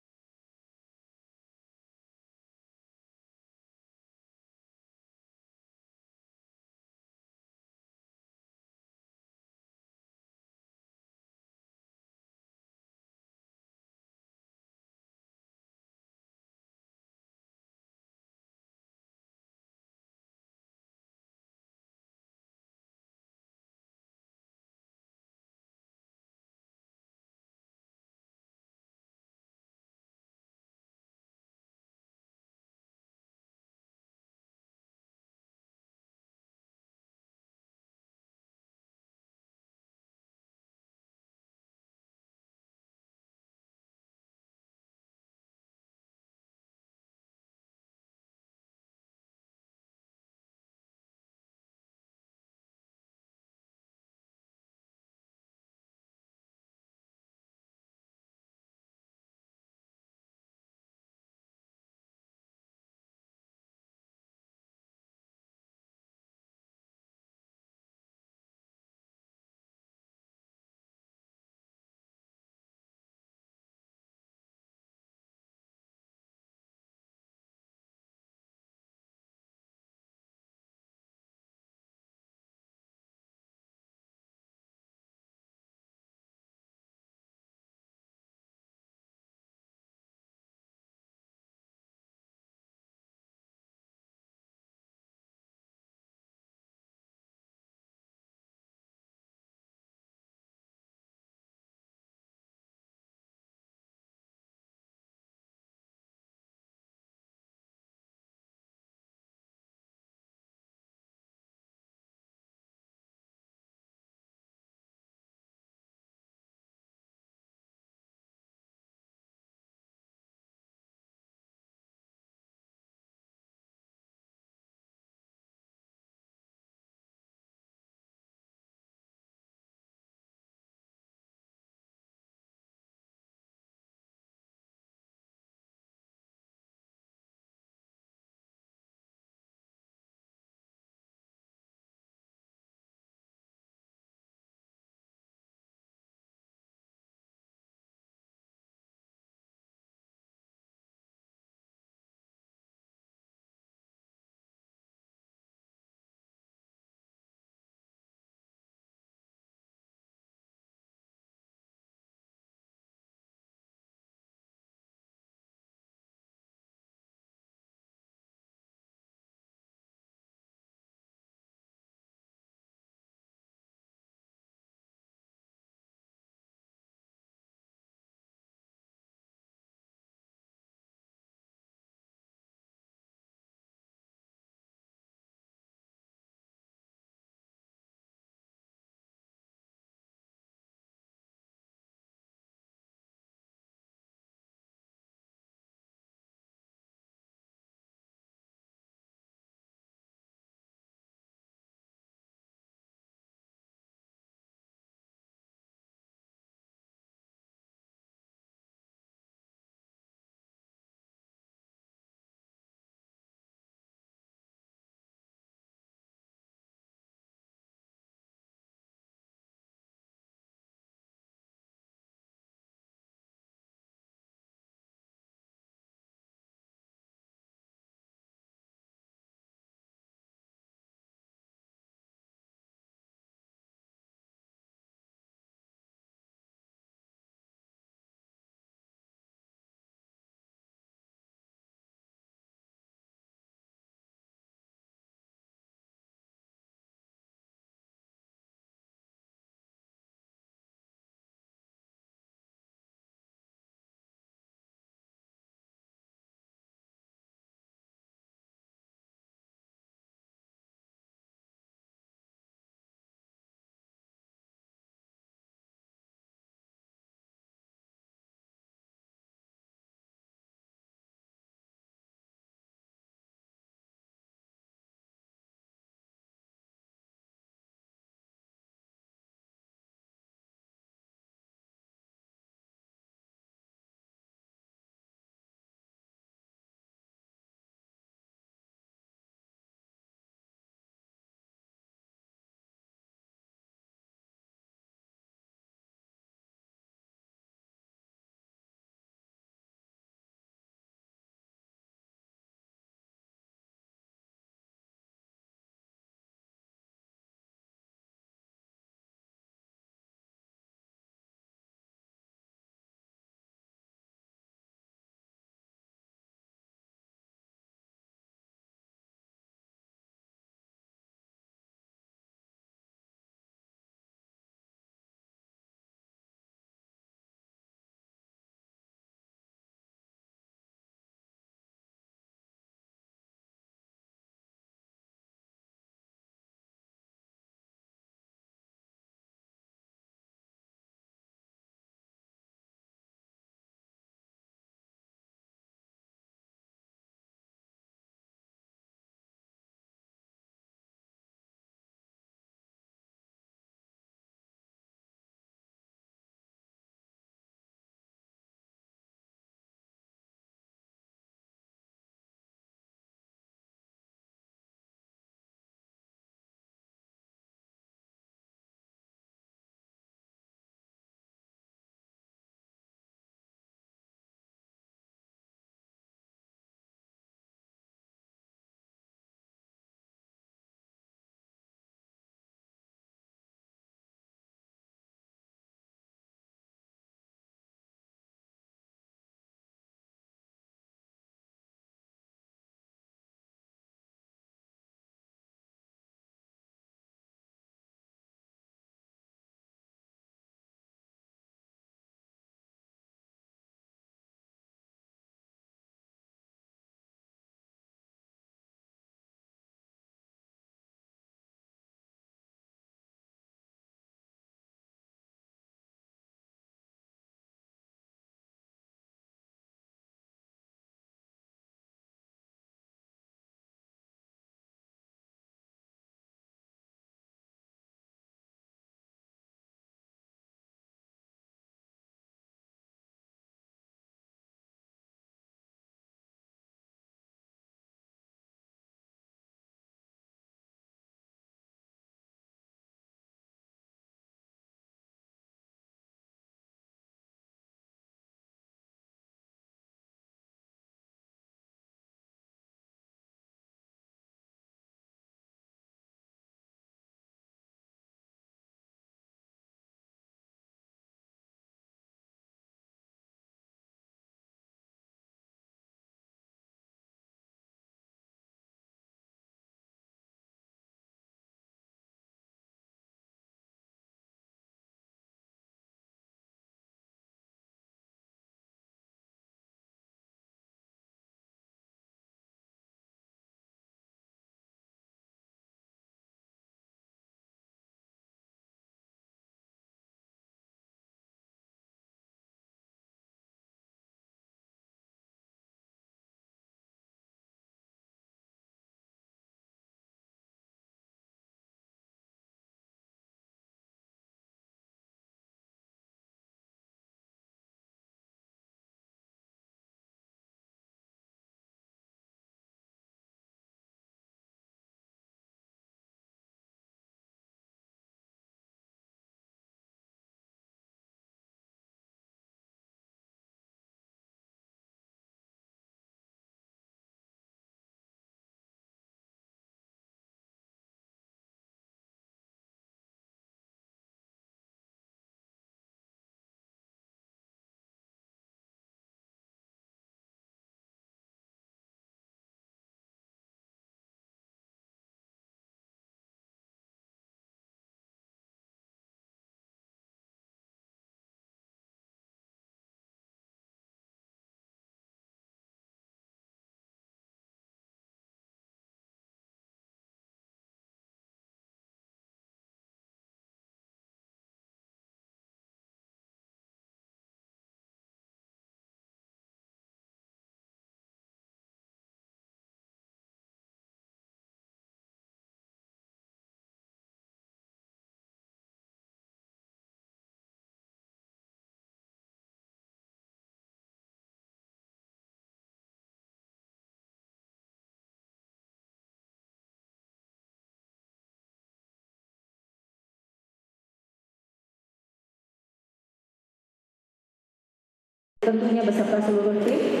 Speaker 5: tentunya beserta seluruh tim,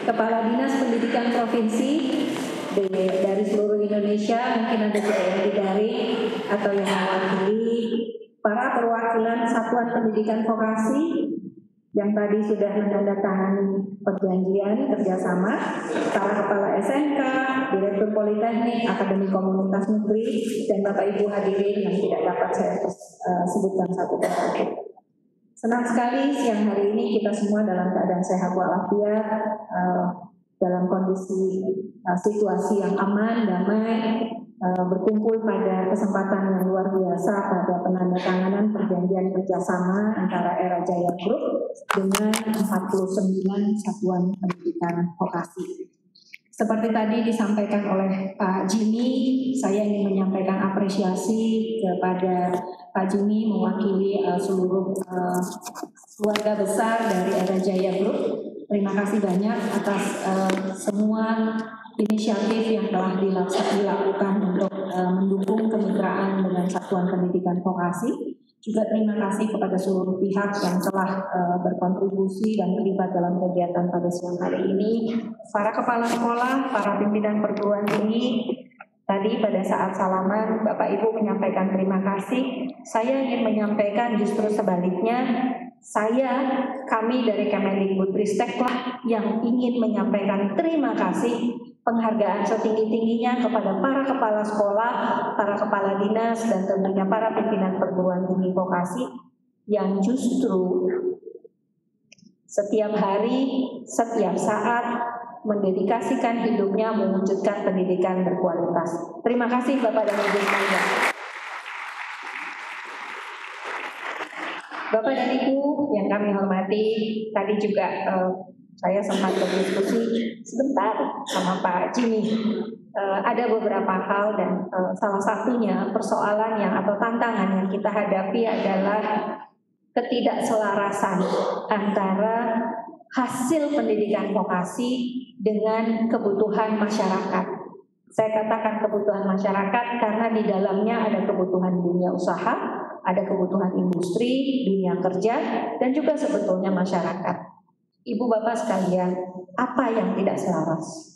Speaker 5: Kepala Dinas Pendidikan Provinsi dari seluruh Indonesia, mungkin ada juga yang di daring atau yang mewakili, para perwakilan Satuan Pendidikan Vokasi yang tadi sudah menandatangani perjanjian kerjasama, para kepala SMK, Direktur Politeknik, Akademi Komunitas Negeri, dan Bapak Ibu hadirin yang tidak dapat saya sebutkan satu persatu. Senang sekali siang hari ini kita semua dalam keadaan sehat walafiat, dalam kondisi situasi yang aman, damai, berkumpul pada kesempatan yang luar biasa pada penandatanganan perjanjian kerjasama antara Era Jaya Group dengan 49 satuan pendidikan vokasi. Seperti tadi disampaikan oleh Pak Jimmy, saya ingin menyampaikan apresiasi kepada Pak Jimmy mewakili seluruh keluarga besar dari Era Jaya Group. Terima kasih banyak atas semua inisiatif yang telah dilakukan untuk mendukung kemitraan dengan Satuan Pendidikan Vokasi. Juga terima kasih kepada seluruh pihak yang telah berkontribusi dan terlibat dalam kegiatan pada siang hari ini. Para kepala sekolah, para pimpinan perguruan tinggi, tadi pada saat salaman Bapak Ibu menyampaikan terima kasih. Saya ingin menyampaikan justru sebaliknya, kami dari Kemendikbudristek lah yang ingin menyampaikan terima kasih, penghargaan setinggi-tingginya kepada para kepala sekolah, para kepala dinas, dan tentunya para pimpinan perguruan tinggi vokasi yang justru setiap hari, setiap saat mendedikasikan hidupnya mewujudkan pendidikan berkualitas. Terima kasih Bapak dan Ibu sekalian. Bapak dan Ibu yang kami hormati, tadi juga saya sempat berdiskusi sebentar sama Pak Jimmy. Ada beberapa hal dan salah satunya persoalan atau tantangan yang kita hadapi adalah ketidakselarasan antara hasil pendidikan vokasi dengan kebutuhan masyarakat. Saya katakan kebutuhan masyarakat karena di dalamnya ada kebutuhan dunia usaha, ada kebutuhan industri, dunia kerja, dan juga sebetulnya masyarakat. Ibu bapak sekalian, apa yang tidak selaras?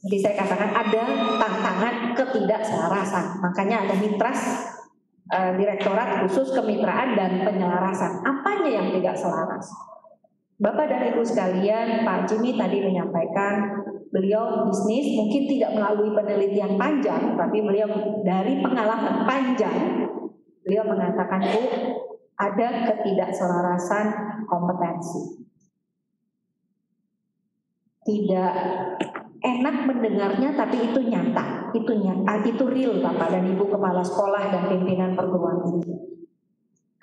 Speaker 5: Jadi saya katakan ada tantangan ketidakselarasan. Makanya ada Mitras, Direktorat Khusus Kemitraan dan Penyelarasan. Apanya yang tidak selaras? Bapak dan Ibu sekalian, Pak Jimmy tadi menyampaikan beliau bisnis mungkin tidak melalui penelitian panjang, tapi beliau dari pengalaman panjang, beliau mengatakan Bu, ada ketidakselarasan kompetensi. Tidak enak mendengarnya, tapi itu nyata, itu real Bapak dan Ibu kepala sekolah dan pimpinan perguruan tinggi.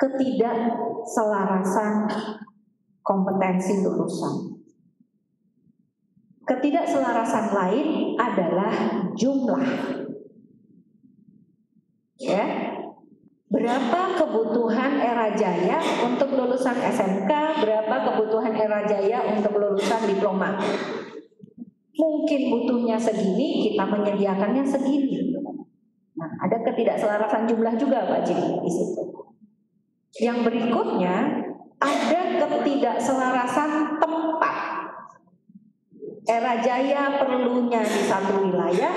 Speaker 5: Ketidakselarasan kompetensi lulusan. Ketidakselarasan lain adalah jumlah. Ya. Berapa kebutuhan Era Jaya untuk lulusan SMK, berapa kebutuhan Era Jaya untuk lulusan diploma? Mungkin butuhnya segini, kita menyediakannya segini. Nah, ada ketidakselarasan jumlah juga Pak Jimmy di situ. Yang berikutnya ada ketidakselarasan tempat. Era Jaya perlunya di satu wilayah,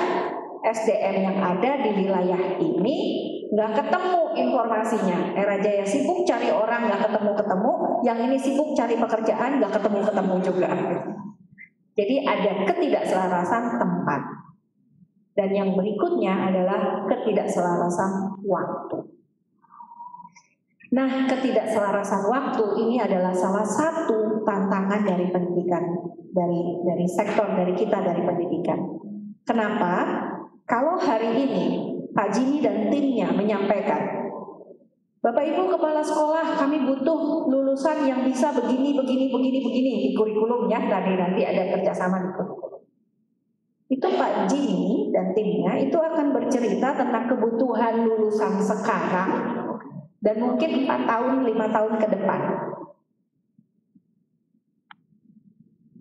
Speaker 5: SDM yang ada di wilayah ini nggak ketemu informasinya. Era Jaya sibuk cari orang nggak ketemu, yang ini sibuk cari pekerjaan nggak ketemu juga. Jadi ada ketidakselarasan tempat. Dan yang berikutnya adalah ketidakselarasan waktu. Nah, ketidakselarasan waktu ini adalah salah satu tantangan dari pendidikan, dari sektor dari kita dari pendidikan. Kenapa? Kalau hari ini Pak Jimmy dan timnya menyampaikan, Bapak Ibu kepala sekolah, kami butuh lulusan yang bisa begini di kurikulum ya, nanti ada kerjasama di kurikulum. Itu Pak Jimmy dan timnya itu akan bercerita tentang kebutuhan lulusan sekarang dan mungkin 4 tahun, 5 tahun ke depan.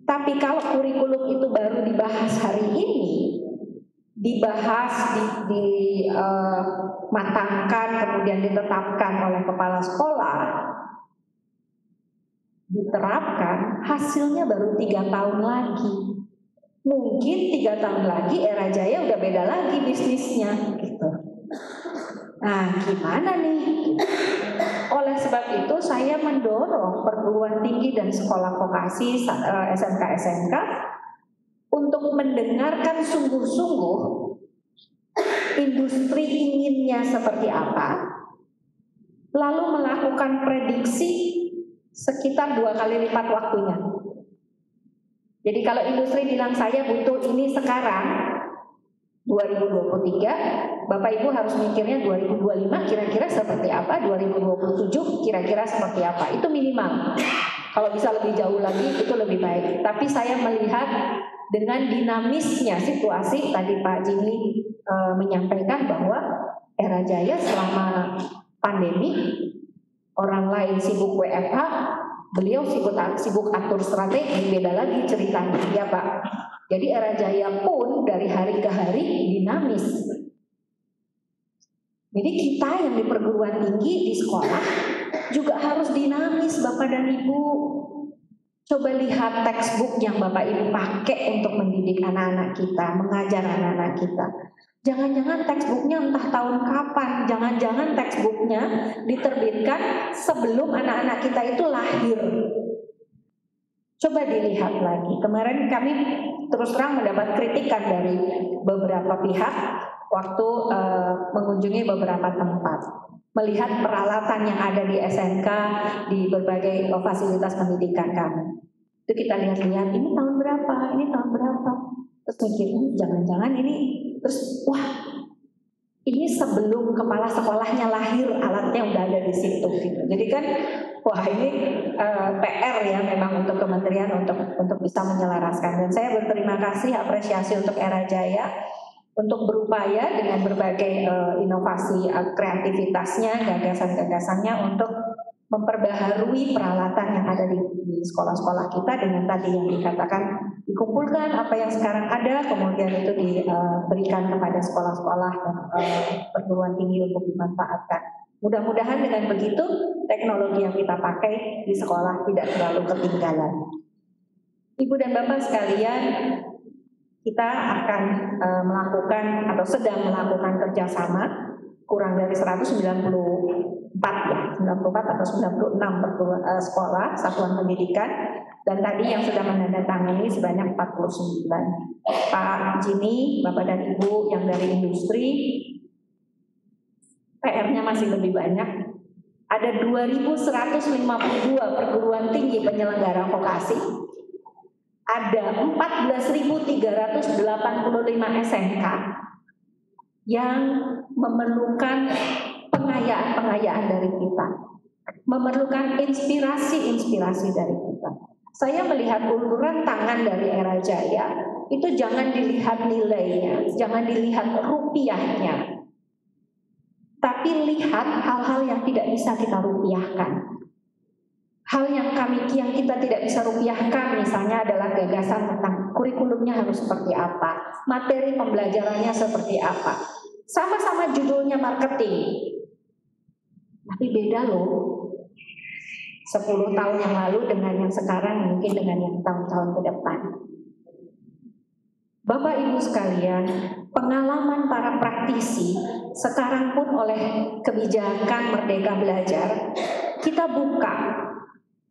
Speaker 5: Tapi kalau kurikulum itu baru dibahas hari ini, dibahas, dimatangkan, kemudian ditetapkan oleh kepala sekolah, diterapkan, hasilnya baru 3 tahun lagi. Mungkin 3 tahun lagi Era Jaya udah beda lagi bisnisnya gitu. Nah, gimana nih? Oleh sebab itu saya mendorong perguruan tinggi dan sekolah vokasi SMK-SMK untuk mendengarkan sungguh-sungguh industri inginnya seperti apa, lalu melakukan prediksi sekitar 2 kali lipat waktunya. Jadi kalau industri bilang saya butuh ini sekarang 2023, Bapak Ibu harus mikirnya 2025 kira-kira seperti apa, 2027 kira-kira seperti apa. Itu minimal. Kalau bisa lebih jauh lagi itu lebih baik. Tapi saya melihat dengan dinamisnya situasi, tadi Pak Jimmy menyampaikan bahwa Era Jaya selama pandemi, orang lain sibuk WFH, beliau sibuk atur strategi, beda lagi ceritanya ya Pak. Jadi Era Jaya pun dari hari ke hari dinamis. Jadi kita yang di perguruan tinggi, di sekolah juga harus dinamis Bapak dan Ibu. Coba lihat textbook yang Bapak Ibu pakai untuk mendidik anak-anak kita, mengajar anak-anak kita. Jangan-jangan textbooknya entah tahun kapan, jangan-jangan textbooknya diterbitkan sebelum anak-anak kita itu lahir. Coba dilihat lagi. Kemarin kami terus terang mendapat kritikan dari beberapa pihak waktu mengunjungi beberapa tempat, melihat peralatan yang ada di SMK, di berbagai fasilitas pendidikan kami. Itu kita lihat-lihat, ini tahun berapa, ini tahun berapa. Terus mikir, jangan-jangan ini, terus wah, ini sebelum kepala sekolahnya lahir alatnya udah ada di situ gitu. Jadi kan wah ini PR ya memang untuk kementerian untuk bisa menyelaraskan. Dan saya berterima kasih, apresiasi untuk Era Jaya untuk berupaya dengan berbagai inovasi kreativitasnya, gagasan-gagasannya untuk memperbaharui peralatan yang ada di sekolah-sekolah kita dengan tadi yang dikatakan dikumpulkan apa yang sekarang ada, kemudian itu diberikan kepada sekolah-sekolah dan perguruan tinggi untuk dimanfaatkan. Mudah-mudahan dengan begitu teknologi yang kita pakai di sekolah tidak terlalu ketinggalan. Ibu dan Bapak sekalian, kita akan melakukan atau sedang melakukan kerjasama kurang dari 194 ya, 94 atau 96 sekolah satuan pendidikan, dan tadi yang sudah menandatangani sebanyak 49. Pak Jimmy, Bapak dan Ibu yang dari industri, PR-nya masih lebih banyak. Ada 2.152 perguruan tinggi penyelenggara vokasi, ada 14.385 SMK yang memerlukan pengayaan dari kita, memerlukan inspirasi dari kita. Saya melihat uluran tangan dari Era Jaya itu jangan dilihat nilainya, jangan dilihat rupiahnya, tapi lihat hal-hal yang tidak bisa kita rupiahkan. Hal yang kita tidak bisa rupiahkan misalnya adalah gagasan tentang kurikulumnya harus seperti apa, materi pembelajarannya seperti apa. Sama-sama judulnya marketing, tapi beda loh 10 tahun yang lalu dengan yang sekarang, mungkin dengan yang tahun-tahun ke depan. Bapak Ibu sekalian, pengalaman para praktisi sekarang pun oleh kebijakan Merdeka Belajar kita buka.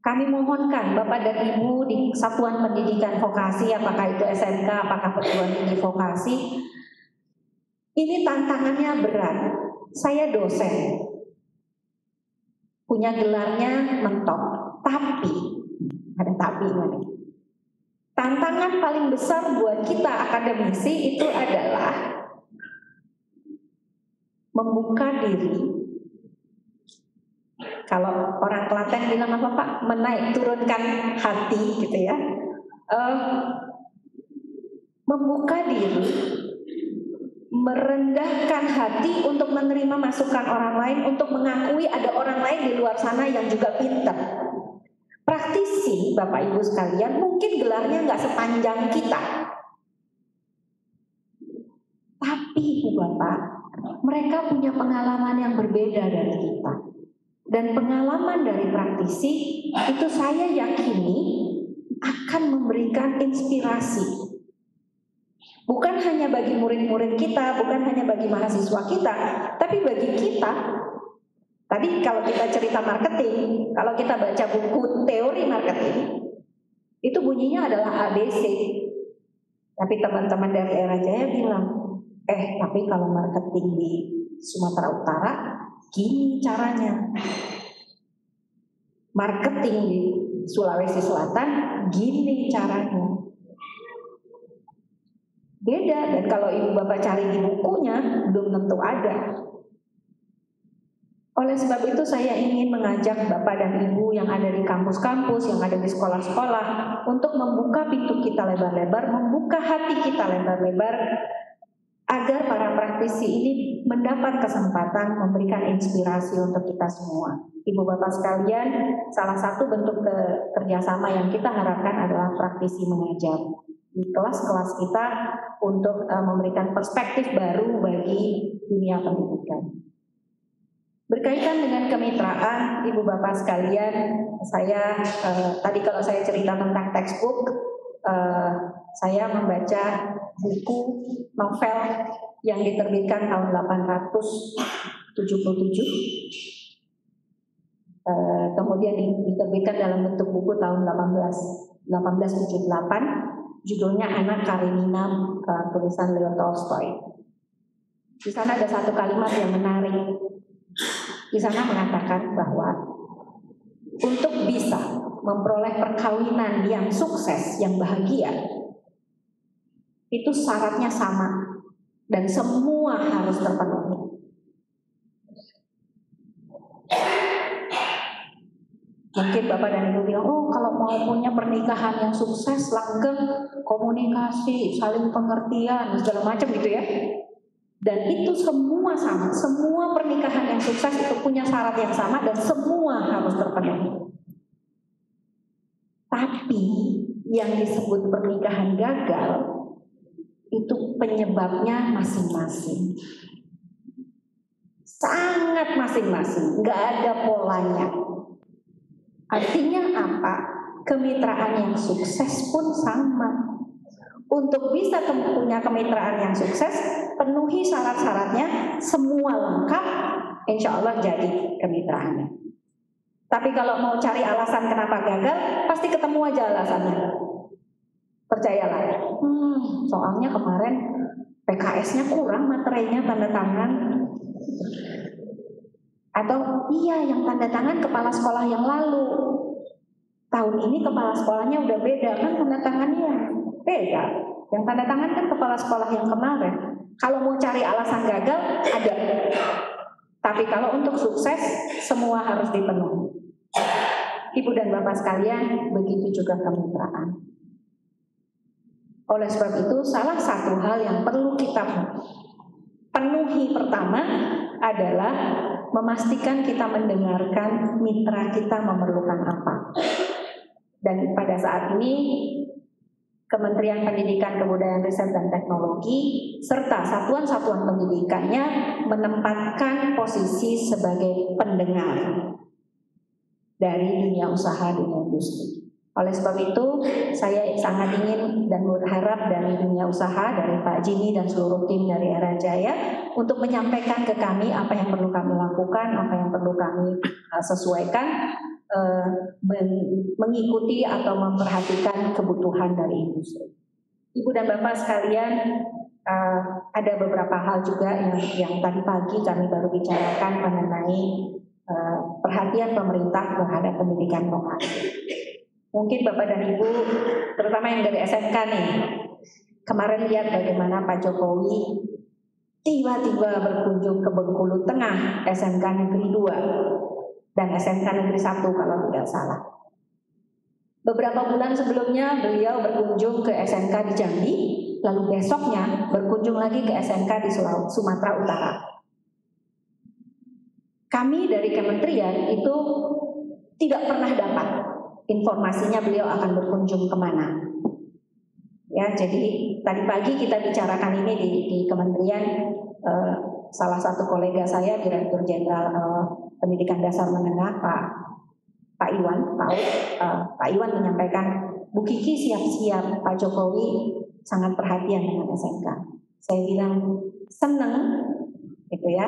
Speaker 5: Kami mohonkan Bapak dan Ibu di satuan pendidikan vokasi, apakah itu SMK, apakah perguruan tinggi vokasi, ini tantangannya berat. Saya dosen, punya gelarnya mentok, tapi ada tapinya nih. Tantangan paling besar buat kita akademisi itu adalah membuka diri. Kalau orang Klaten bilang apa Pak? Turunkan hati gitu ya. Membuka diri, merendahkan hati untuk menerima masukan orang lain, untuk mengakui ada orang lain di luar sana yang juga pintar. Praktisi, Bapak Ibu sekalian, mungkin gelarnya nggak sepanjang kita, tapi Ibu Bapak, mereka punya pengalaman yang berbeda dari kita. Dan pengalaman dari praktisi itu saya yakini akan memberikan inspirasi. Bukan hanya bagi murid-murid kita, bukan hanya bagi mahasiswa kita, tapi bagi kita. Tadi kalau kita cerita marketing, kalau kita baca buku teori marketing, itu bunyinya adalah ABC. Tapi teman-teman dari Era Jaya bilang, tapi kalau marketing di Sumatera Utara, gini caranya. Marketing di Sulawesi Selatan, gini caranya. Beda, dan kalau ibu bapak cari di bukunya, belum tentu ada. Oleh sebab itu saya ingin mengajak bapak dan ibu yang ada di kampus-kampus, yang ada di sekolah-sekolah, untuk membuka pintu kita lebar-lebar, membuka hati kita lebar-lebar, agar para praktisi ini mendapat kesempatan memberikan inspirasi untuk kita semua. Ibu bapak sekalian, salah satu bentuk kerjasama yang kita harapkan adalah praktisi mengajar di kelas-kelas kita untuk memberikan perspektif baru bagi dunia pendidikan. Berkaitan dengan kemitraan, ibu bapak sekalian, saya tadi kalau saya cerita tentang textbook, saya membaca buku novel yang diterbitkan tahun 1877, kemudian diterbitkan dalam bentuk buku tahun 1878. Judulnya Anak Karenina, tulisan Leo Tolstoy. Di sana ada satu kalimat yang menarik. Di sana mengatakan bahwa untuk bisa memperoleh perkawinan yang sukses, yang bahagia, itu syaratnya sama dan semua harus terpenuhi. Mungkin bapak dan ibu bilang, kalau mau punya pernikahan yang sukses, langgeng, komunikasi, saling pengertian, segala macam gitu ya. Dan itu semua sama, semua pernikahan yang sukses itu punya syarat yang sama dan semua harus terpenuhi. Tapi yang disebut pernikahan gagal itu penyebabnya masing-masing. Sangat masing-masing, nggak ada polanya. Artinya apa? Kemitraan yang sukses pun sama. Untuk bisa punya kemitraan yang sukses, penuhi syarat-syaratnya, semua lengkap, insya Allah jadi kemitraannya. Tapi kalau mau cari alasan kenapa gagal, pasti ketemu aja alasannya. Percayalah. Soalnya kemarin PKS-nya kurang materinya, tanda tangan. Atau iya, yang tanda tangan kepala sekolah yang lalu. Tahun ini kepala sekolahnya udah beda, kan tanda tangannya beda. Yang tanda tangan kan kepala sekolah yang kemarin. Kalau mau cari alasan gagal, ada. Tapi kalau untuk sukses, semua harus dipenuhi. Ibu dan bapak sekalian, begitu juga kemitraan. Oleh sebab itu, salah satu hal yang perlu kita penuhi pertama adalah memastikan kita mendengarkan mitra kita memerlukan apa. Dan pada saat ini Kementerian Pendidikan, Kebudayaan, Riset, dan Teknologi serta satuan-satuan pendidikannya menempatkan posisi sebagai pendengar dari dunia usaha, dunia industri. Oleh sebab itu, saya sangat ingin dan berharap dari dunia usaha, dari Pak Jimmy dan seluruh tim dari Era Jaya untuk menyampaikan ke kami apa yang perlu kami lakukan, apa yang perlu kami sesuaikan, mengikuti atau memperhatikan kebutuhan dari industri. Ibu dan Bapak sekalian, ada beberapa hal juga yang tadi pagi kami baru bicarakan mengenai perhatian pemerintah terhadap pendidikan vokasi. Mungkin Bapak dan Ibu, terutama yang dari SMK nih, kemarin lihat bagaimana Pak Jokowi tiba-tiba berkunjung ke Bengkulu Tengah, SMK Negeri 2 dan SMK Negeri 1 kalau tidak salah. Beberapa bulan sebelumnya beliau berkunjung ke SMK di Jambi, lalu besoknya berkunjung lagi ke SMK di Sumatera Utara. Kami dari kementerian itu tidak pernah dapat informasinya beliau akan berkunjung kemana. Ya, jadi tadi pagi kita bicarakan ini di kementerian. Salah satu kolega saya, Direktur Jenderal Pendidikan Dasar Menengah Pak Iwan menyampaikan, Bu Kiki siap-siap, Pak Jokowi sangat perhatian dengan SMK. Saya bilang seneng gitu ya,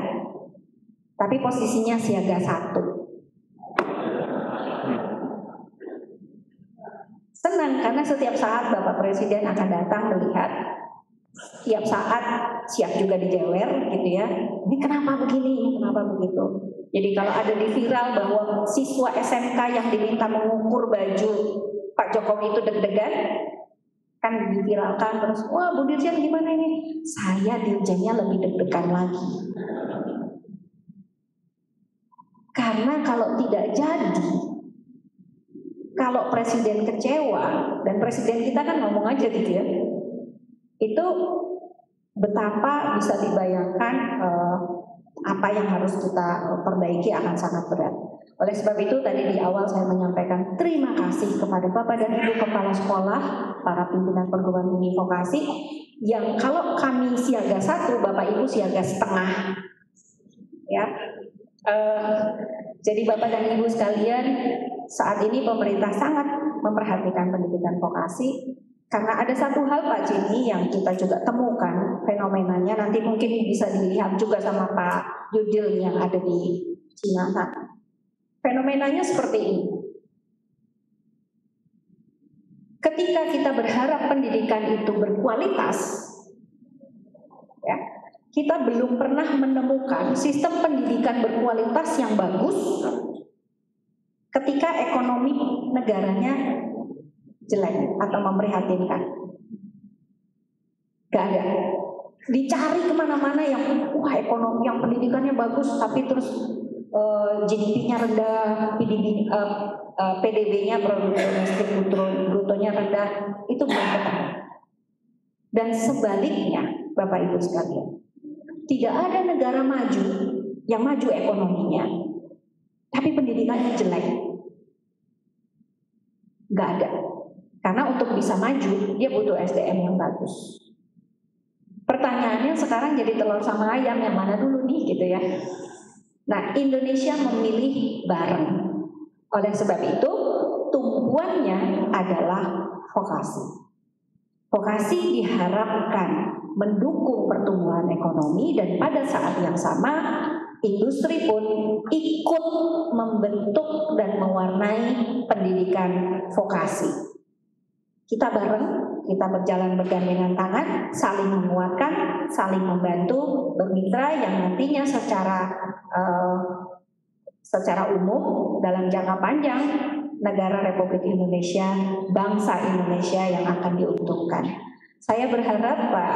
Speaker 5: tapi posisinya siaga 1. Senang karena setiap saat Bapak Presiden akan datang melihat, setiap saat siap juga dijewer gitu ya. Ini kenapa begini, ini kenapa begitu. Jadi kalau ada di viral bahwa siswa SMK yang diminta mengukur baju Pak Jokowi itu deg-degan, kan diviralkan terus, wah Bu Dirjen gimana ini? Saya dirjennya lebih deg-degan lagi. Karena kalau tidak jadi, kalau presiden kecewa, dan presiden kita kan ngomong aja gitu ya, itu betapa bisa dibayangkan apa yang harus kita perbaiki akan sangat berat. Oleh sebab itu tadi di awal saya menyampaikan terima kasih kepada Bapak dan Ibu Kepala Sekolah, para pimpinan perguruan tinggi vokasi, yang kalau kami siaga 1, Bapak Ibu siaga setengah. Ya, jadi Bapak dan Ibu sekalian, saat ini pemerintah sangat memperhatikan pendidikan vokasi. Karena ada satu hal Pak Jimmy yang kita juga temukan fenomenanya, nanti mungkin bisa dilihat juga sama Pak Yudil yang ada di Cina. Fenomenanya seperti ini. Ketika kita berharap pendidikan itu berkualitas, ya, kita belum pernah menemukan sistem pendidikan berkualitas yang bagus ketika ekonomi negaranya jelek atau memprihatinkan. Gak ada. Dicari kemana-mana yang wah ekonomi, yang pendidikannya bagus tapi terus GDP-nya rendah, PDB-nya produk domestik brutonya rendah, itu belum ketemu. Dan sebaliknya, Bapak Ibu sekalian, tidak ada negara maju yang maju ekonominya, tapi pendidikannya jelek. Gak ada. Karena untuk bisa maju, dia butuh SDM yang bagus. Pertanyaannya sekarang jadi telur sama ayam, yang mana dulu nih gitu ya. Nah, Indonesia memilih bareng. Oleh sebab itu, tumpuannya adalah vokasi. Vokasi diharapkan mendukung pertumbuhan ekonomi, dan pada saat yang sama industri pun ikut membentuk dan mewarnai pendidikan vokasi. Kita bareng, kita berjalan bergandengan tangan, saling menguatkan, saling membantu, bermitra yang nantinya secara umum dalam jangka panjang negara Republik Indonesia, bangsa Indonesia yang akan diuntungkan. Saya berharap Pak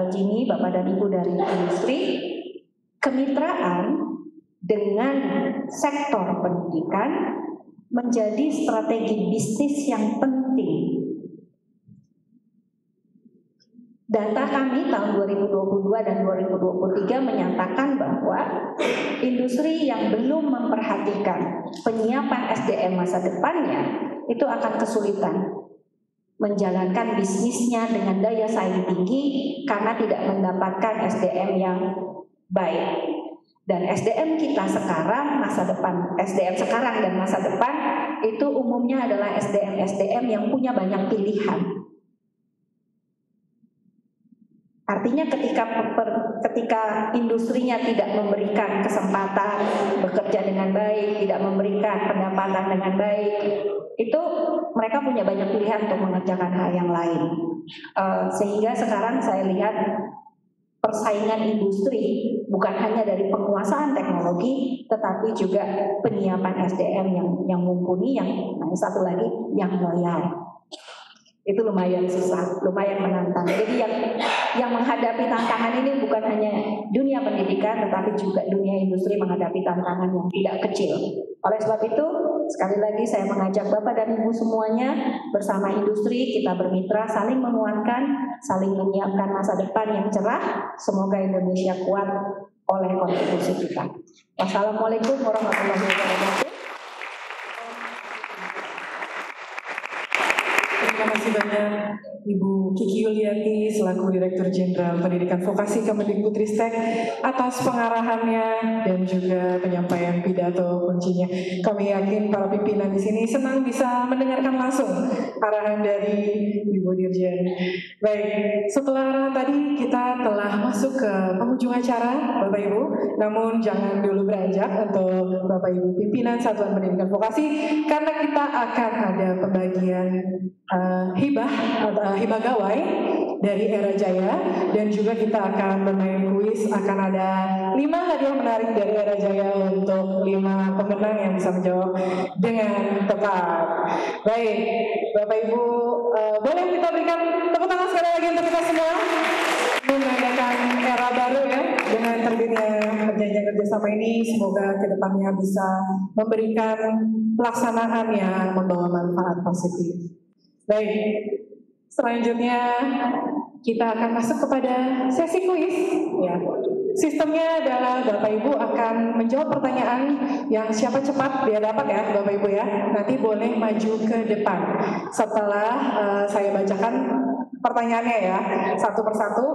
Speaker 5: Jimmy, Bapak dan Ibu dari industri, kemitraan dengan sektor pendidikan menjadi strategi bisnis yang penting. Data kami tahun 2022 dan 2023 menyatakan bahwa industri yang belum memperhatikan penyiapan SDM masa depannya itu akan kesulitan menjalankan bisnisnya dengan daya saing tinggi karena tidak mendapatkan SDM yang baik. Dan SDM kita sekarang, masa depan, SDM sekarang dan masa depan itu umumnya adalah SDM yang punya banyak pilihan. Artinya ketika industrinya tidak memberikan kesempatan bekerja dengan baik, tidak memberikan pendapatan dengan baik, itu mereka punya banyak pilihan untuk mengerjakan hal yang lain. Sehingga sekarang saya lihat persaingan industri bukan hanya dari penguasaan teknologi, tetapi juga penyiapan SDM yang mumpuni, yang satu lagi yang loyal. Itu lumayan susah, lumayan menantang. Jadi yang menghadapi tantangan ini bukan hanya dunia pendidikan, tetapi juga dunia industri menghadapi tantangan yang tidak kecil. Oleh sebab itu, sekali lagi saya mengajak Bapak dan Ibu semuanya bersama industri kita bermitra, saling menguatkan, saling menyiapkan masa depan yang cerah. Semoga Indonesia kuat oleh kontribusi kita. Wassalamualaikum warahmatullahi wabarakatuh.
Speaker 1: Terima kasih banyak Ibu Kiki Yuliati selaku Direktur Jenderal Pendidikan Vokasi Kemendikbudristek atas pengarahannya dan juga penyampaian pidato kuncinya. Kami yakin para pimpinan di sini senang bisa mendengarkan langsung arahan dari Ibu Dirjen. Baik, setelah arahan tadi kita telah masuk ke penghujung acara, Bapak Ibu. Namun jangan dulu beranjak untuk Bapak Ibu pimpinan Satuan Pendidikan Vokasi, karena kita akan ada pembagian hibah gawai dari Era Jaya, dan juga kita akan bermain kuis. Akan ada 5 hadiah menarik dari Era Jaya untuk 5 pemenang yang bisa menjawab dengan tepat. Baik, Bapak Ibu, boleh kita berikan tepuk tangan sekali lagi untuk kita semua menandakan era baru ya dengan terbitnya perjanjian kerjasama ini. Semoga kedepannya bisa memberikan pelaksanaan yang membawa manfaat positif. Baik, selanjutnya kita akan masuk kepada sesi kuis. Ya. Sistemnya adalah Bapak Ibu akan menjawab pertanyaan yang siapa cepat dia dapat ya Bapak Ibu ya. Nanti boleh maju ke depan setelah saya bacakan pertanyaannya ya, satu persatu.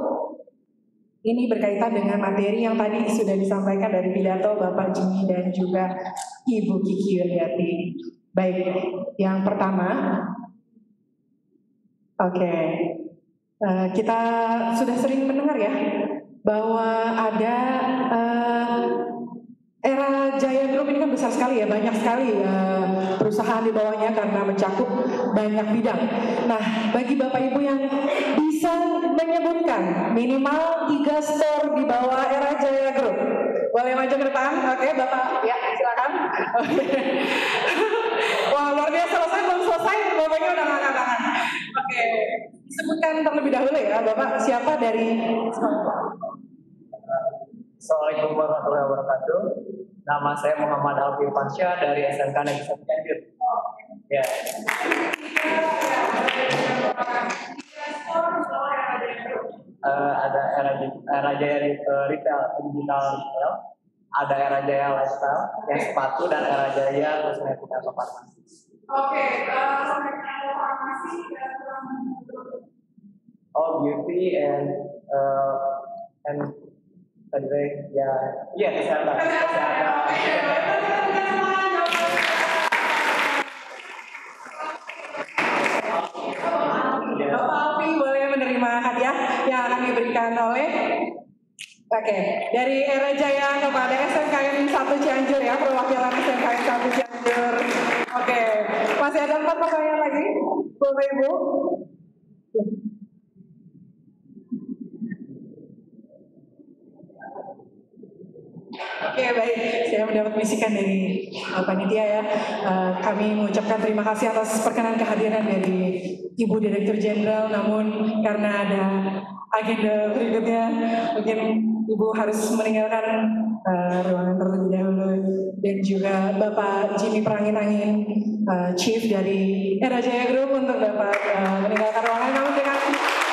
Speaker 1: Ini berkaitan dengan materi yang tadi sudah disampaikan dari pidato Bapak Jimmy dan juga Ibu Kiki Yuliati. Baik, yang pertama, oke, kita sudah sering mendengar ya bahwa ada Era Jaya Group ini kan besar sekali ya, banyak sekali perusahaan di bawahnya karena mencakup banyak bidang. Nah, bagi Bapak Ibu yang bisa menyebutkan minimal 3 store di bawah Era Jaya Group, boleh maju ke depan. Oke, Bapak, ya silakan. Wah, luar biasa, saya belum selesai, Bapaknya udah ngangkat tangan. Oke, sebutkan terlebih dahulu ya, Bapak siapa dari...
Speaker 6: Assalamualaikum warahmatullahi wabarakatuh. Nama saya Muhammad Alfi Fansya dari SMK Negeri Cianjur. Ya. Ada Era Jaya Retail, Digital Retail, ada Era Jaya Lifestyle, yang sepatu, dan Era Jaya Kosmetik atau farmasi.
Speaker 1: Oke, farmasi dan
Speaker 6: beauty and ya, kesehatan.
Speaker 1: Bapak Alfi boleh menerima hadiah yang akan diberikan oleh dari Era Jaya kepada SMKN 1 Cianjur ya, perwakilan SMKN 1 Cianjur. Oke, masih ada 4 pertanyaan lagi, Bapak Ibu. Oke, baik, saya mendapat bisikan dari panitia ya. Kami mengucapkan terima kasih atas perkenan kehadiran dari Ibu Direktur Jenderal. Namun karena ada agenda berikutnya, mungkin Ibu harus meninggalkan ruangan terlebih dahulu. Dan juga Bapak Jimmy Perangin-Angin, Chief dari Era Jaya Group, untuk dapat meninggalkan ruangan. Namun dengan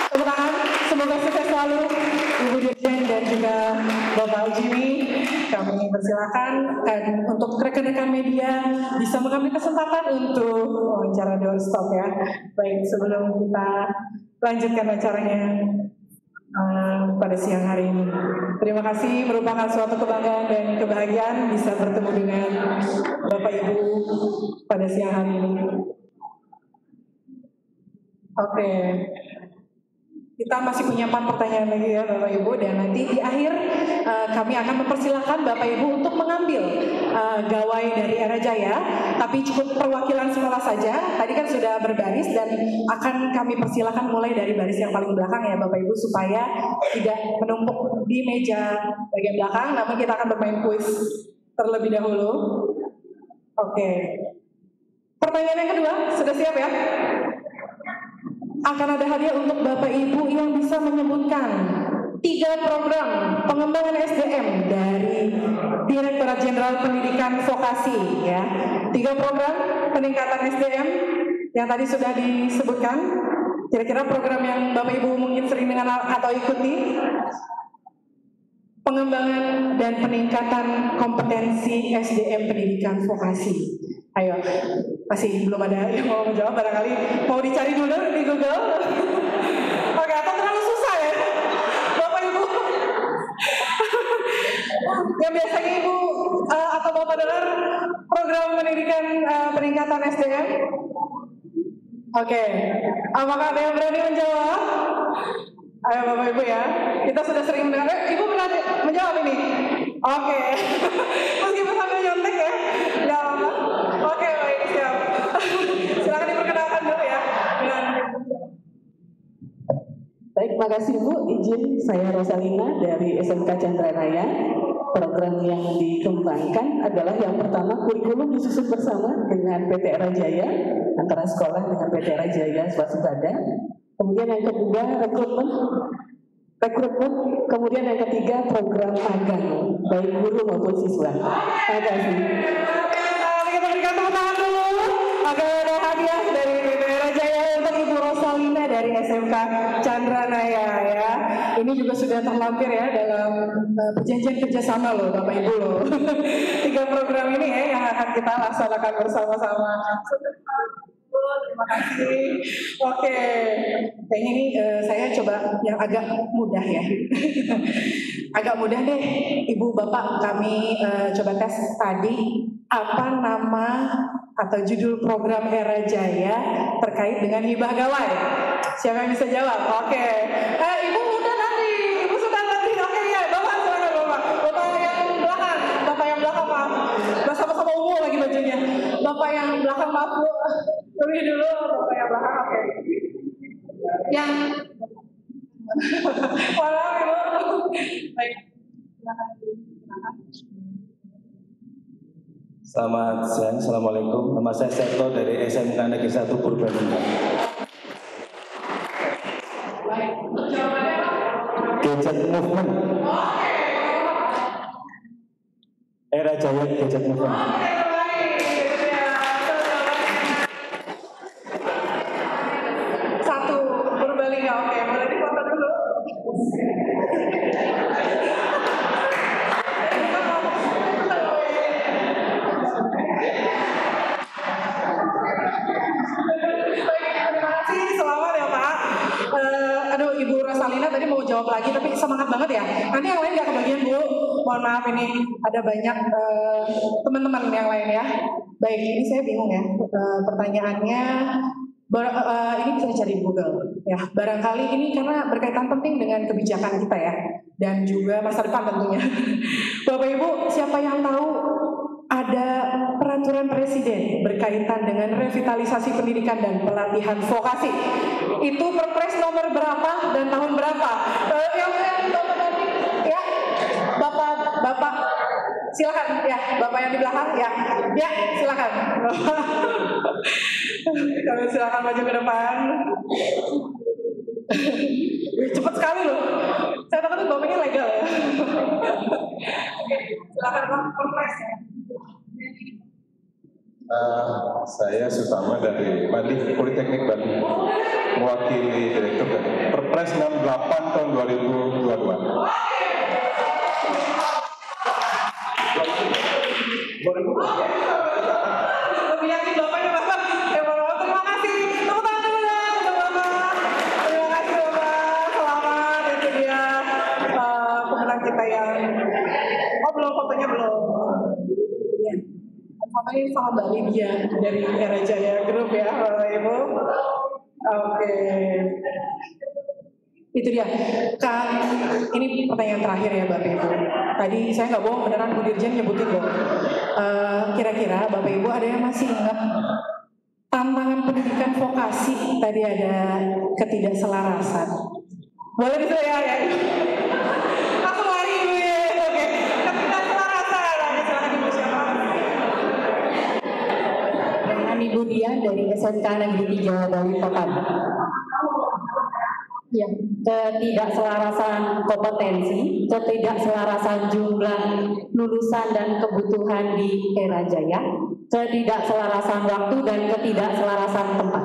Speaker 1: tepuk tangan, semoga sukses selalu Ibu Dirjen dan juga Bapak Jimmy. Kami persilakan dan untuk rekan-rekan media bisa mengambil kesempatan untuk wawancara doorstop ya. Baik, sebelum kita lanjutkan acaranya pada siang hari ini. Terima kasih, merupakan suatu kebanggaan dan kebahagiaan bisa bertemu dengan Bapak Ibu pada siang hari ini. Oke. Kita masih punya 4 pertanyaan lagi ya Bapak Ibu, dan nanti di akhir kami akan mempersilahkan Bapak Ibu untuk mengambil gawai dari Era Jaya, tapi cukup perwakilan sekolah saja. Tadi kan sudah berbaris dan akan kami persilahkan mulai dari baris yang paling belakang ya Bapak Ibu, supaya tidak menumpuk di meja bagian belakang. Namun kita akan bermain kuis terlebih dahulu. Oke. Pertanyaan yang kedua, sudah siap ya? Akan ada hadiah untuk Bapak Ibu yang bisa menyebutkan 3 program pengembangan SDM dari Direktorat Jenderal Pendidikan Vokasi ya. 3 program peningkatan SDM yang tadi sudah disebutkan. Kira-kira program yang Bapak Ibu mungkin sering dengar atau ikuti. Pengembangan dan peningkatan kompetensi SDM pendidikan vokasi. Ayo, masih belum ada yang mau menjawab, barangkali mau dicari dulu di Google. Yang biasanya Ibu atau Bapak dengar program pendidikan peningkatan SDM? Oke, apakah ada yang berani menjawab? Ayo Bapak Ibu ya, kita sudah sering mendengar. Ibu pernah menjawab ini? Oke, meskipun sambil nyontek ya, nggak apa-apa. Oke, baik, siap. Silakan diperkenalkan dulu ya.
Speaker 7: Baik, makasih Bu. Izin saya Rosalina dari SMK Chandra Raya. Program yang dikembangkan adalah yang pertama kurikulum disusun bersama dengan PT Era Jaya, antara sekolah dengan PT Era Jaya swasembada. Kemudian yang kedua rekrutmen, kemudian yang ketiga program magang baik guru maupun siswa. Terima kasih.
Speaker 1: Kita berikan tepuk tangan dulu. Agar ada hadiah dari PT Era Jaya untuk Ibu Rosalina dari SMK Chandra Raya ya. Ini juga sudah terlampir ya dalam perjanjian kerjasama loh Bapak Ibu loh. 3 program ini ya yang akan kita laksanakan bersama-sama. Terima kasih. Oke, kayaknya ini saya coba yang agak mudah ya. Agak mudah deh, Ibu Bapak kami coba tes tadi apa nama atau judul program Era Jaya terkait dengan hibah gawai. Siapa yang bisa jawab? Oke. Ibu udah nanti, Ibu sudah nanti. Oke ya, Bapak silakan Bapak. Bapak yang belakang maaf. Sama-sama ungu lagi bajunya. Bapak yang belakang maaf Bu. Lebih dulu Bapak yang belakang. Oke. Yang maaf Ibu. Baik.
Speaker 8: Selamat siang, Assalamualaikum. Nama saya Seto dari SMK Negeri 1 Purbalingga. Gadget Movement. Era Jaya Gadget Movement.
Speaker 1: Satu Purbalingga, oke. Boleh dipoto dulu. Aduh, Ibu Rosalina tadi mau jawab lagi, tapi semangat banget ya. Nanti yang lain nggak kebagian Bu. Mohon maaf ini ada banyak teman-teman yang lain ya. Baik, ini saya bingung ya. Pertanyaannya, ini bisa dicari di Google. Ya, barangkali ini karena berkaitan penting dengan kebijakan kita ya, dan juga masa depan tentunya. Bapak Ibu, siapa yang tahu ada peraturan presiden berkaitan dengan revitalisasi pendidikan dan pelatihan vokasi? Itu Perpres nomor berapa dan tahun berapa? Yang ya, Bapak, silakan ya, Bapak yang di belakang ya, silakan. Kami silakan maju ke depan. Cepat sekali loh. Saya takut Bapaknya legal ya. Silakan Pak, Perpres ya.
Speaker 4: Saya Sutama dari Bali, Politeknik Bali, mewakili Direktur dari Perpres 68 tahun 2022.
Speaker 1: Lebih yakin Bapaknya Bapak. Terima kasih. Tepuk tangan dulu ya untuk Bapak. Terima kasih Bapak. Selamat. Itu dia pemenang kita yang belum, fotonya belum. Ya. Fotonya sama Mbak Lydia dari Era Jaya Group ya Bapak Ibu. Oke. Itu dia. Kan ini pertanyaan terakhir ya Bapak Ibu. Tadi saya nggak bohong, beneran Bu Dirjen nyebutin loh. Kira-kira Bapak Ibu ada yang masih ingat tantangan pendidikan vokasi? Tadi ada ketidakselarasan. Boleh bisa ya? Langsung lari Ibu ya. Oke. Ketidakselarasan. Silakan Ibu siapa?
Speaker 7: Dengan Ibu Dian dari SMK Negeri 3 Balikpapan. Ya, ketidakselarasan kompetensi, ketidakselarasan jumlah lulusan dan kebutuhan di Era Jaya, ketidakselarasan waktu dan ketidakselarasan tempat.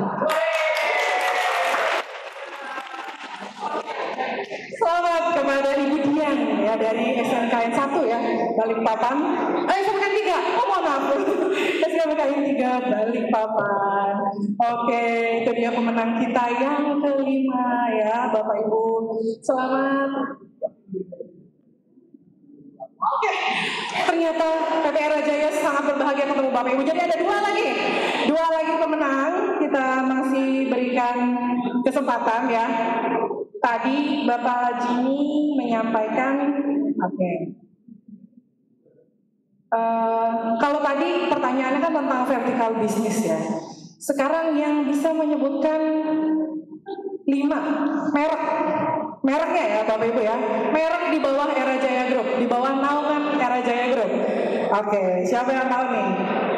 Speaker 1: Selamat kepada Ibu Dian ya dari SMKN 1 ya Balikpapan. SMKN 3. Oh mohon maaf. SMKN 3 Balikpapan. Oke, itu dia pemenang kita yang kelima ya Bapak Ibu. Selamat. Oke, ternyata PT Era Jaya sangat berbahagia ketemu Bapak Ibu. Jadi ada dua lagi pemenang. Kita masih berikan kesempatan ya. Tadi Bapak Jimmy menyampaikan, oke. Kalau tadi pertanyaannya kan tentang vertical business ya. Sekarang yang bisa menyebutkan 5 mereknya ya Bapak Ibu ya, merek di bawah Era Jaya Group, di bawah naungan Era Jaya Group. Oke, siapa yang tahu nih?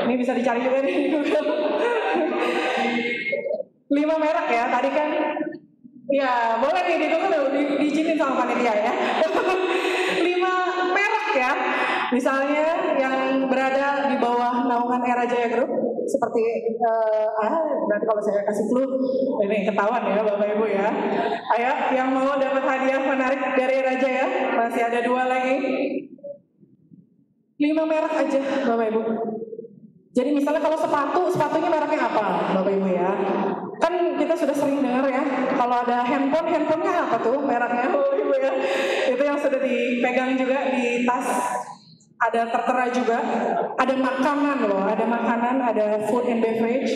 Speaker 1: Ini bisa dicari juga nih. 5 merek ya, tadi kan ya boleh nih ditunggu dulu, diizinin sama panitia ya. 5 merek ya, misalnya yang berada di bawah naungan Era Jaya Group, seperti nanti kalau saya kasih clue ini ketahuan ya Bapak Ibu ya. Ayo yang mau dapat hadiah menarik dari Era Jaya, masih ada 2 lagi. 5 merek aja Bapak Ibu. Jadi misalnya kalau sepatunya mereknya apa Bapak Ibu ya. Kan kita sudah sering dengar ya, kalau ada handphonenya apa tuh mereknya Bapak Ibu ya. Itu yang sudah dipegang juga di tas. Ada tertera juga, ada makanan loh, ada food and beverage,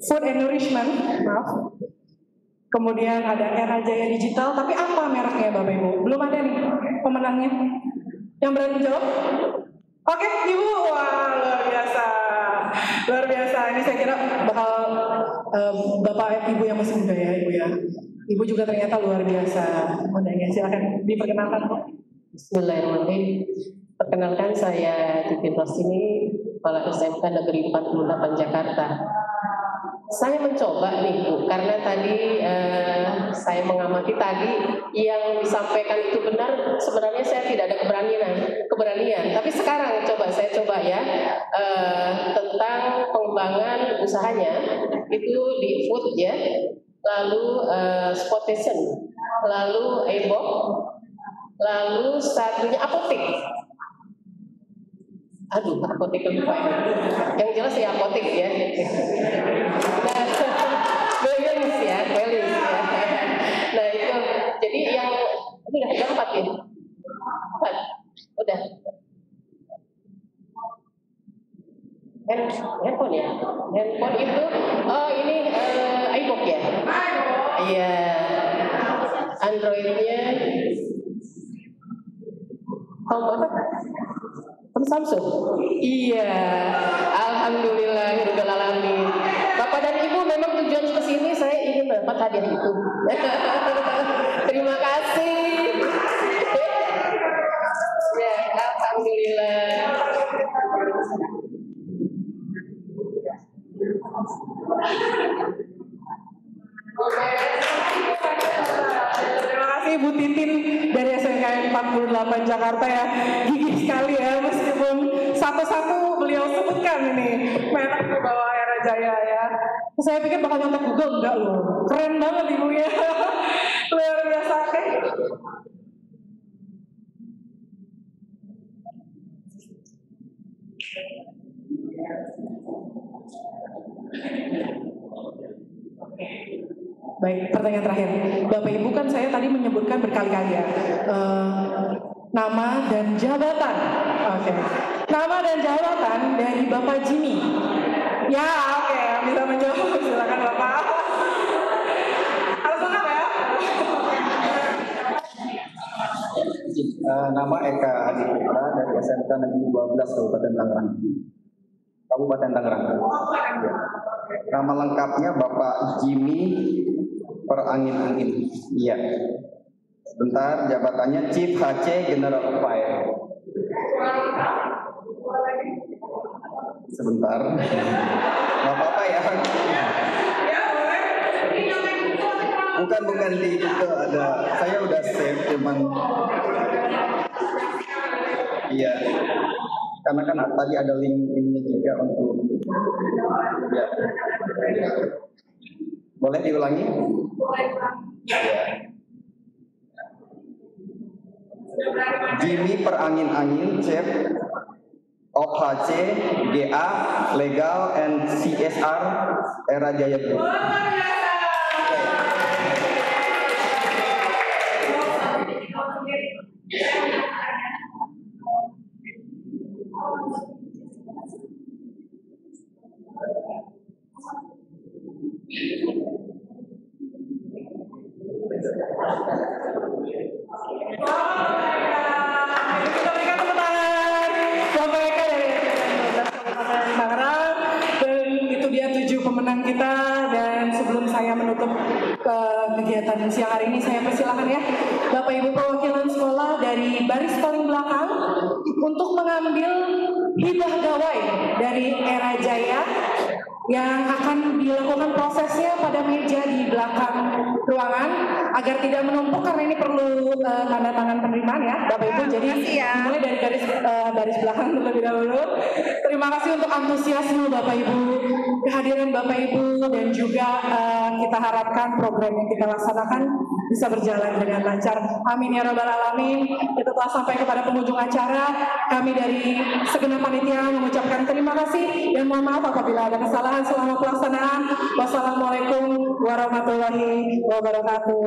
Speaker 1: food and nourishment, maaf. Kemudian ada Era Jaya Digital, tapi apa mereknya Bapak Ibu? Belum ada nih pemenangnya. Yang berani menjawab? Oke, Ibu, wah luar biasa. Ini saya kira bakal Bapak Ibu yang masih muda ya Ibu ya. Ibu juga ternyata luar biasa mudanya. Silakan diperkenalkan Bu.
Speaker 9: Bismillahirrahmanirrahim. Perkenalkan saya Titin Rosini, Kepala SMK Negeri 48 Jakarta. Saya mencoba nih Bu, karena tadi saya mengamati tadi yang disampaikan itu benar, sebenarnya saya tidak ada keberanian. Tapi sekarang saya coba ya, tentang pengembangan usahanya, itu di food ya, lalu sportation, lalu e-book, lalu satunya apotek. Apotek lupa. Yang jelas ya apotek ya. Nah, Wellness ya. Nah itu, jadi yang udah 4 ya. 4. Udah. Handphone ya. Handphone itu, ini iBook ya. Iya. Androidnya. Samsung. Iya. Alhamdulillahirabbil alamin. Bapak dan Ibu, memang tujuan ke sini saya ingin dapat hadiah itu. Terima kasih. Ya, alhamdulillah.
Speaker 1: Terima kasih Bu Titin dari SMK 48 Jakarta ya. Gigih sekali ya, meskipun satu-satu beliau sebutkan ini merek di bawah Era Jaya ya. Saya pikir bakal nyontek Google, enggak loh. Keren banget Ibu ya. Luar biasa. Baik, pertanyaan terakhir. Bapak Ibu kan saya tadi menyebutkan berkali-kali ya nama dan jabatan. Oke. Nama dan jabatan dari Bapak Jimmy. Ya, oke, bisa menjawab. Silakan Bapak. Harus lengkap ya.
Speaker 3: Nama Eka Adi Putra dari SMK Negeri 12 Kabupaten Tangerang. Ya. Nama lengkapnya Bapak Jimmy Perangin-angin. Iya. Sebentar, jabatannya Chief HC General Affairs. Sebentar. Nggak apa-apa ya. Bukan di itu ada. Saya udah save cuman. Iya. Karena kan tadi ada link-linknya juga untuk. Ya. Boleh diulangi? Ya. Jimmy Perangin-angin, Chef of HC, GA, Legal and CSR, Era Jaya Group.
Speaker 1: pemenang kita. Dan sebelum saya menutup kegiatan siang hari ini, saya persilakan ya Bapak Ibu perwakilan sekolah dari baris paling belakang untuk mengambil hibah gawai dari Era Jaya yang akan dilakukan prosesnya pada meja di belakang ruangan agar tidak menumpuk, karena ini perlu tanda tangan penerimaan ya Bapak Ibu. Jadi mulai dari baris belakang terlebih dahulu. Terima kasih untuk antusiasme Bapak Ibu, kehadiran Bapak Ibu, dan juga kita harapkan program yang kita laksanakan bisa berjalan dengan lancar. Amin ya rabbal alamin. Kita telah sampai kepada penghujung acara. Kami dari segenap panitia mengucapkan terima kasih dan mohon maaf apabila ada kesalahan. Selamat pelaksanaan. Wassalamualaikum warahmatullahi wabarakatuh.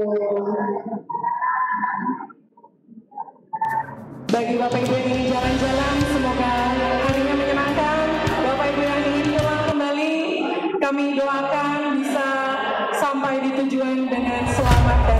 Speaker 1: Bagi Bapak Ibu yang ingin jalan-jalan, semoga harinya menyenangkan. Bapak Ibu yang ingin pulang kembali, kami doakan bisa sampai di tujuan dengan selamat dan